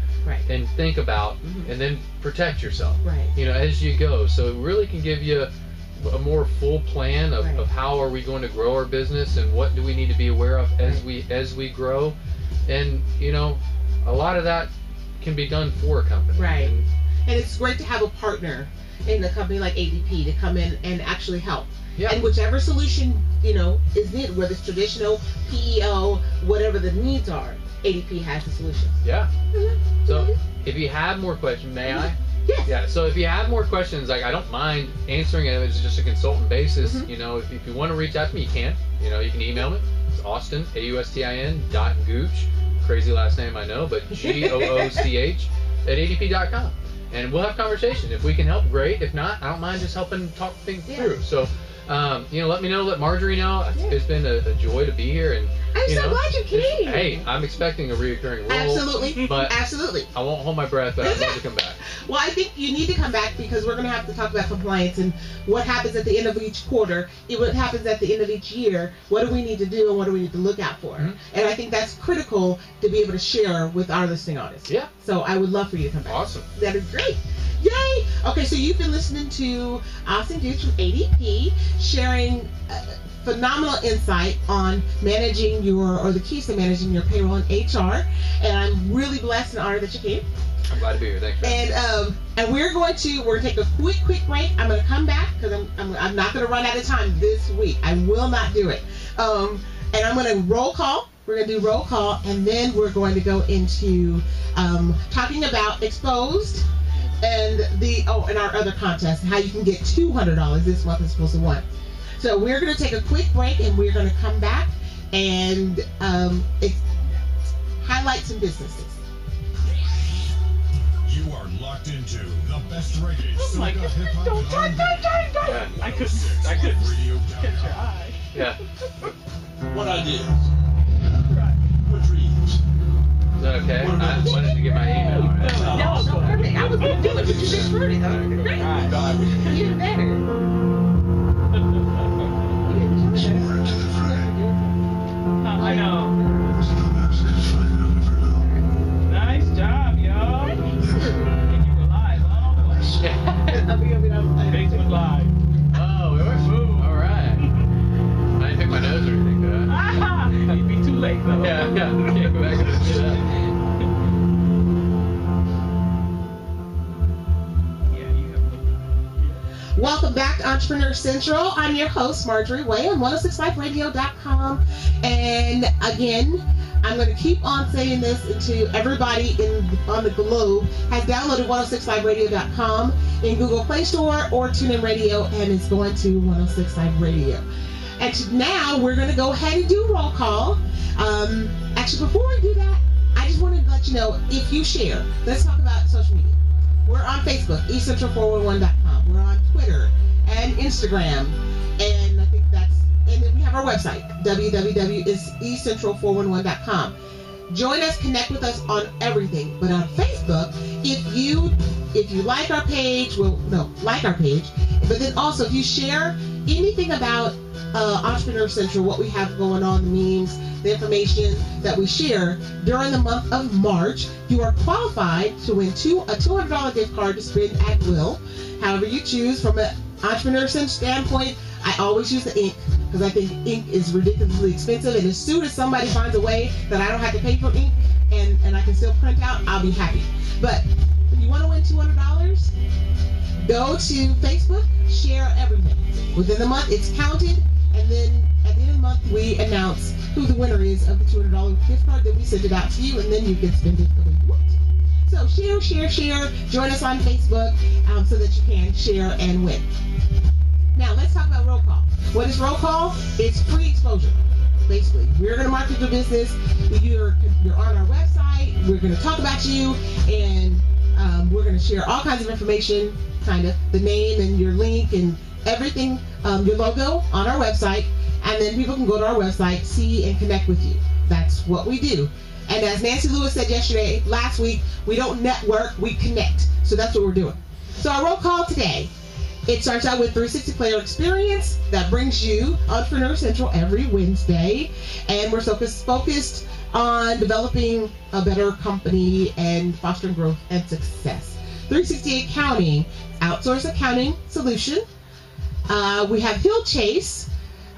and think about, and then protect yourself. You know, as you go. So it really can give you a more full plan of how are we going to grow our business and what do we need to be aware of as we grow. And you know, a lot of that can be done for a company. And it's great to have a partner in a company like ADP to come in and actually help. And whichever solution, you know, is needed, whether it's traditional, PEO, whatever the needs are, ADP has the solution. So if you have more questions, may I? So if you have more questions, like, I don't mind answering it. It's just a consultant basis. You know, if you want to reach out to me, you can. You know, you can email me. It's Austin, AUSTIN.Gooch. Crazy last name, I know, but GOOCH @ADP.com. And we'll have conversation. If we can help, great. If not, I don't mind just helping talk things through. So, you know, let me know, let Marjorie know. It's been a joy to be here. And I'm so glad you came. Hey, I'm expecting a reoccurring role. Absolutely. But absolutely. I won't hold my breath, but I'd love to come back. Well, I think you need to come back because we're going to have to talk about compliance and what happens at the end of each quarter, what happens at the end of each year, what do we need to do and what do we need to look out for. And I think that's critical to be able to share with our listening audience. So I would love for you to come back. Awesome. That is great. Yay! Okay, so you've been listening to Austin Gooch from ADP sharing phenomenal insight on managing the keys to managing your payroll and HR. And I'm really blessed and honored that you came. I'm glad to be here. Thanks. And we're going to take a quick break. I'm going to come back because I'm not going to run out of time this week. I will not do it. And I'm going to roll call. We're going to do roll call, and then we're going to go into talking about Exposed and and our other contest, how you can get $200 this month as opposed to one. So we're going to take a quick break, and we're going to come back and highlight some businesses. You are locked into the best reggae, soca, hip-hop, don't. I couldn't catch your eye. What ideas? What dreams? Is that okay? I wanted to get my email. No, so perfect. I was going to do it, but you just heard it. Great. Even better. I know. Nice job, y'all. And you were live, huh? Facebook Live. Oh, we were. All right. I didn't pick my nose or anything, did I? You'd be too late, though. Yeah. Can't go back and do that. Welcome back to Entrepreneur Central. I'm your host, Marjorie Waye on 106liferadio.com. And again, I'm going to keep on saying this until everybody on the globe has downloaded 106liferadio.com in Google Play Store or TuneIn Radio and is going to 106 Live Radio. And now we're going to go ahead and do roll call. Actually, before we do that, I just wanted to let you know, if you share, let's talk about social media. We're on Facebook, eCentral411.com. We're on Twitter and Instagram. And I think and then we have have our website, www.eastcentral411.com. Join us, connect with us on everything. But on Facebook, if you like our page, like our page, but then also if you share anything about Entrepreneur Central, what we have going on, the memes, the information that we share during the month of March, you are qualified to win a $200 gift card to spend at will, however you choose. From an Entrepreneur Central standpoint, I always use the ink because I think ink is ridiculously expensive, and as soon as somebody finds a way that I don't have to pay for ink and I can still print out, I'll be happy. But if you want to win $200, go to Facebook, share everything. Within the month, it's counted, and then at the end of the month, we announce who the winner is of the $200 gift card. Then we send it out to you, and then you can spend it the way you want to. So share. Join us on Facebook so that you can share and win. Now, let's talk about roll call. What is roll call? It's free exposure, basically. We're going to market your business. You're on our website. We're going to talk about you, and we're going to share all kinds of information, kind of the name and your link and everything, your logo on our website, and then people can go to our website, see, and connect with you. That's what we do. And as Nancy Lewis said last week, we don't network, we connect. So that's what we're doing. So our roll call today, it starts out with 360 Player Experience that brings you Entrepreneur Central every Wednesday. And we're focused on developing a better company and fostering growth and success. 360 Accounting, outsource accounting solution. We have Hill Chase.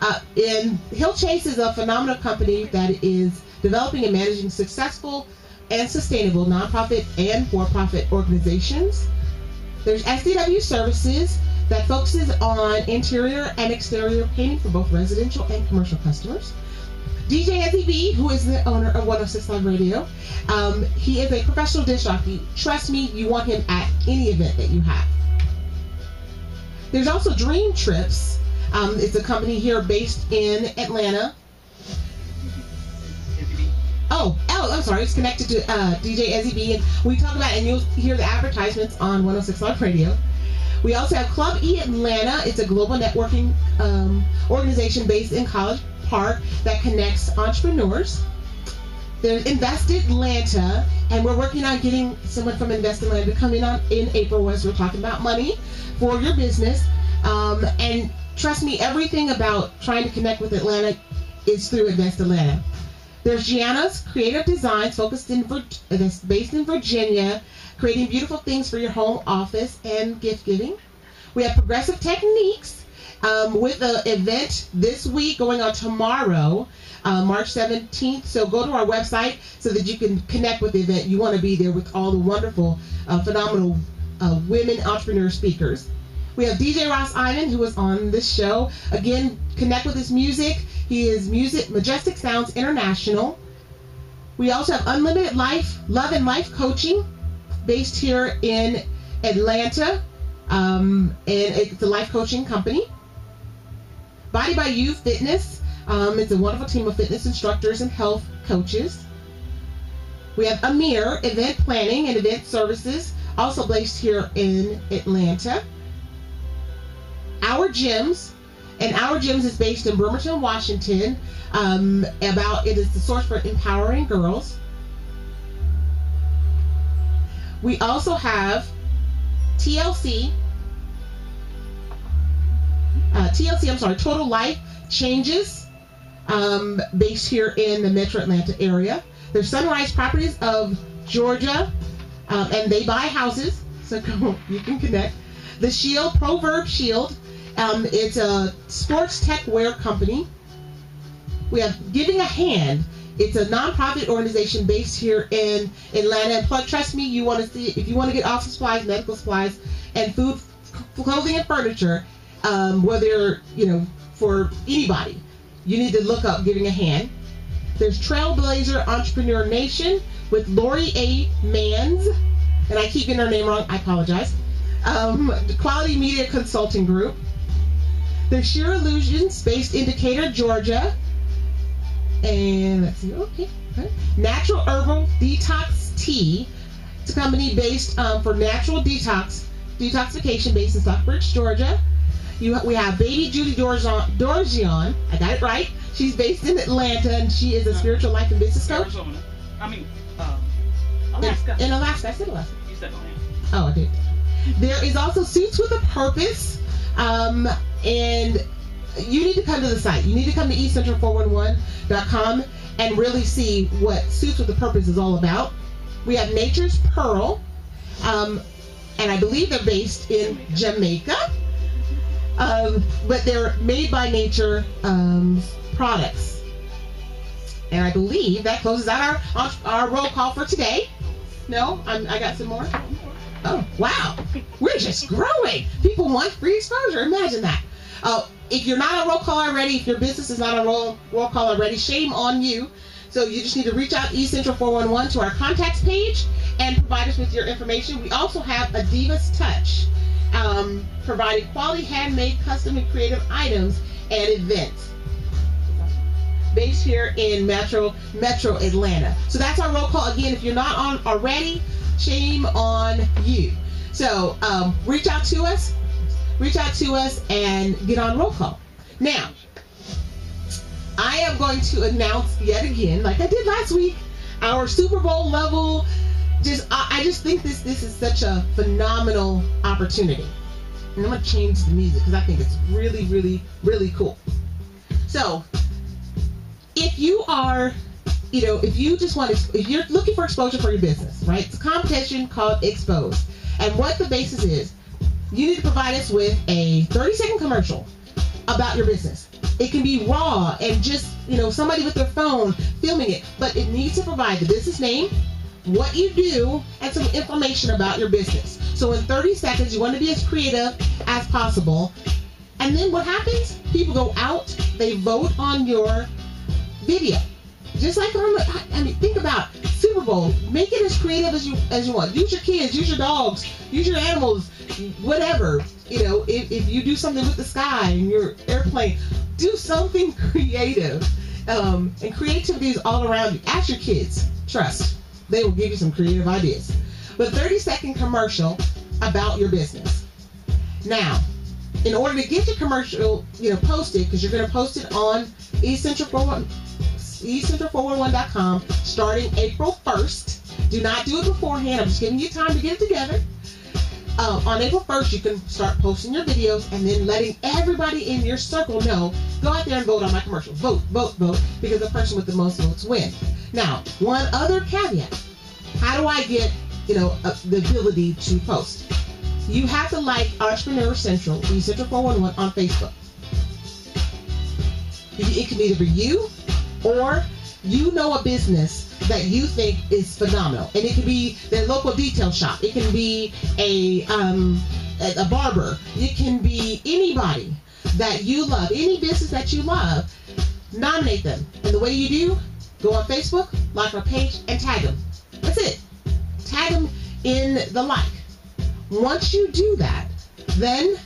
And Hill Chase is a phenomenal company that is developing and managing successful and sustainable nonprofit and for-profit organizations. There's SDW Services that focuses on interior and exterior painting for both residential and commercial customers. DJ SEB, who is the owner of 106 Live Radio, he is a professional disc jockey. Trust me, you want him at any event that you have. There's also Dream Trips. It's a company here based in Atlanta. I'm sorry. It's connected to DJ SEB, and we talk about it, and you'll hear the advertisements on 106 Live Radio. We also have Club E Atlanta. It's a global networking organization based in College Park that connects entrepreneurs. There's Invest Atlanta, and we're working on getting someone from Invest Atlanta to come in April as we're talking about money for your business. And trust me, everything about trying to connect with Atlanta is through Invest Atlanta. There's Gianna's Creative Designs, that's based in Virginia, creating beautiful things for your home office and gift giving. We have Progressive Techniques with an event this week going on tomorrow, March 17th. So go to our website so that you can connect with the event. You want to be there with all the wonderful, phenomenal women entrepreneur speakers. We have DJ Ross Iman, who was on this show. Again, connect with his music. He is Majestic Sounds International. We also have Unlimited Love and Life Coaching, based here in Atlanta, and it's a life coaching company. Body by You Fitness. It's a wonderful team of fitness instructors and health coaches. We have Amir Event Planning and Event Services, also based here in Atlanta. Our Gyms, and Our Gyms is based in Bremerton, Washington. It is the source for empowering girls. We also have TLC, Total Life Changes, based here in the Metro Atlanta area. There's Sunrise Properties of Georgia, and they buy houses, so you can connect. The Shield, Proverb Shield, it's a sports tech wear company. We have Giving a Hand. It's a nonprofit organization based here in Atlanta. And trust me, you want to see, if you want to get office supplies, medical supplies, and food, clothing, and furniture, whether for anybody, you need to look up Giving a Hand. There's Trailblazer Entrepreneur Nation with Lori A. Mans, and I keep getting her name wrong. I apologize. The Quality Media Consulting Group. There's Sheer Illusions, based in Decatur, Georgia. And let's see, okay. Natural Herbal Detox Tea. It's a company based for natural detoxification, based in Stockbridge, Georgia. We have baby Judy Dorjian. I got it right. She's based in Atlanta, and she is a spiritual life and business coach. Arizona. Alaska. In Alaska. I said Alaska. You said Atlanta. Oh, I did. There is also Suits with a Purpose. And you need to come to the site. You need to come to eCentral411.com and really see what Suits with a Purpose is all about. We have Nature's Pearl. And I believe they're based in Jamaica. But they're made by nature products. And I believe that closes out our roll call for today. No? I got some more? Oh, wow. We're just growing. People want free exposure. Imagine that. If you're not on roll call already, if your business is not on roll call already, shame on you. So you just need to reach out eCentral411 to our contacts page and provide us with your information. We also have a Divas Touch, providing quality handmade, custom, and creative items and events. Based here in Metro Atlanta. So that's our roll call. Again, if you're not on already, shame on you. So reach out to us and get on roll call. Now, I am going to announce yet again, like I did last week, our Super Bowl level. I just think this is such a phenomenal opportunity. And I'm going to change the music because I think it's really, really, really cool. So, if you are, if you're looking for exposure for your business, right? It's a competition called Expose. And what the basis is, you need to provide us with a 30-second commercial about your business. It can be raw and just, somebody with their phone filming it, but it needs to provide the business name, what you do, and some information about your business. So in 30 seconds, you want to be as creative as possible. And then what happens? People go out, they vote on your video. Just like think about Super Bowl. Make it as creative as you want. Use your kids, use your dogs, use your animals, whatever. If you do something with the sky and your airplane, do something creative. And creativity is all around you. Ask your kids. Trust. They will give you some creative ideas. But 30-second commercial about your business. Now, in order to get your commercial, posted, because you're going to post it on eCentral411.com starting April 1st. Do not do it beforehand. I'm just giving you time to get it together. On April 1st, you can start posting your videos and then letting everybody in your circle know. Go out there and vote on my commercial. Vote, vote, vote, because the person with the most votes win. Now, one other caveat. How do I get, the ability to post? You have to like Entrepreneur Central, eCentral411 on Facebook. It can either be you or a business that you think is phenomenal. And it can be their local detail shop. It can be a barber. It can be anybody that you love, any business that you love. Nominate them. And the way you do, go on Facebook, like our page, and tag them. That's it. Tag them in the like. Once you do that, then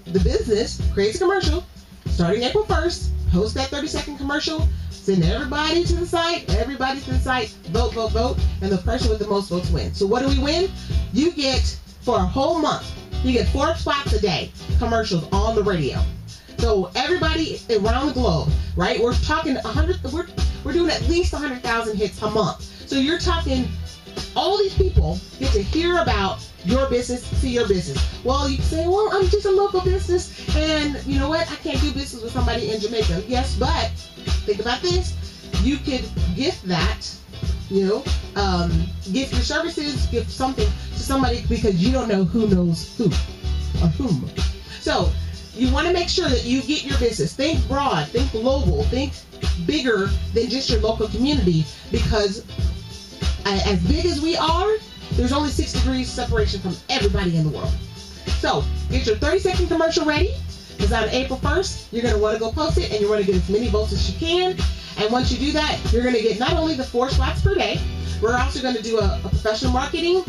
the business creates a commercial starting April 1st. Post that 30-second commercial. Send everybody to the site. Vote, vote, vote. And the person with the most votes wins. So what do we win? You get, for a whole month, you get 4 spots a day, commercials on the radio. So everybody around the globe, right? We're talking 100. We're doing at least 100,000 hits a month. So you're talking, all these people get to hear about your business, see your business. Well, you can say, well, I'm just a local business, and you know what? I can't do business with somebody in Jamaica. Yes, but think about this. You could gift that, gift your services, gift something to somebody because you don't know who knows who or whom. So you want to make sure that you get your business. Think broad, think global, think bigger than just your local community, because as big as we are, there's only 6 degrees separation from everybody in the world. So get your 30-second commercial ready. Because on April 1st, you're going to want to go post it, and you want to get as many votes as you can. And once you do that, you're going to get not only the 4 spots per day, we're also going to do a professional marketing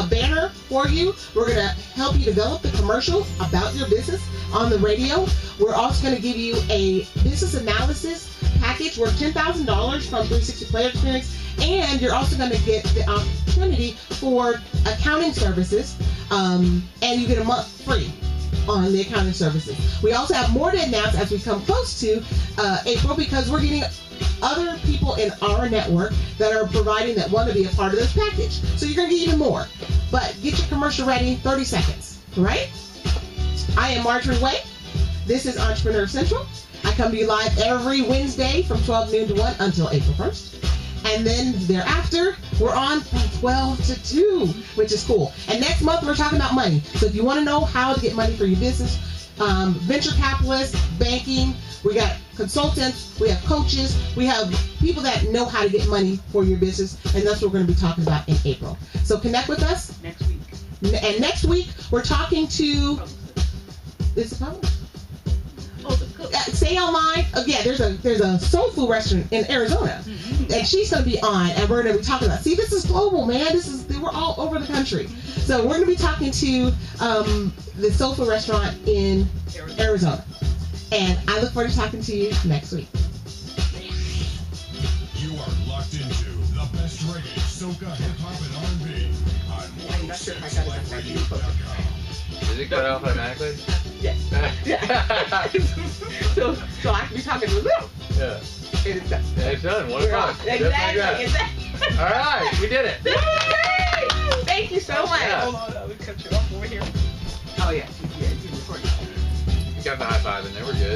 banner for you. We're going to help you develop the commercial about your business on the radio. We're also going to give you a business analysis package worth $10,000 from 360 Player Experience. And you're also going to get the opportunity for accounting services, and you get a month free. on the accounting services. We also have more to announce as we come close to April, because we're getting other people in our network that are providing that want to be a part of this package. So you're going to get even more. But get your commercial ready, 30 seconds, right? I am Marjorie Waye. This is Entrepreneur Central. I come to you live every Wednesday from 12 noon to 1 until April 1st. And then thereafter, we're on from 12 to 2, which is cool. And next month, we're talking about money. So if you want to know how to get money for your business, venture capitalists, banking, we got consultants, we have coaches, we have people that know how to get money for your business, and that's what we're going to be talking about in April. So connect with us. Next week. And next week, we're talking to... Is it public? Stay online. Yeah, there's a soul food restaurant in Arizona, and she's gonna be on, and we're gonna be talking about. See, this is global, man. We're all over the country, so we're gonna be talking to the soul food restaurant in Arizona, and I look forward to talking to you next week. You are locked into the best reggae, soca, hip hop, and R&B on I'm not sure if I got it right. Does it cut off automatically? Yes. so I can be talking to them. Yeah. It's done. Yeah, it's done. 1 o'clock. Exactly. All right, we did it. Yay! Thank you so much. Hold on, let me cut you off over here. Oh yeah, it's recording. You got the high five in there. We're good.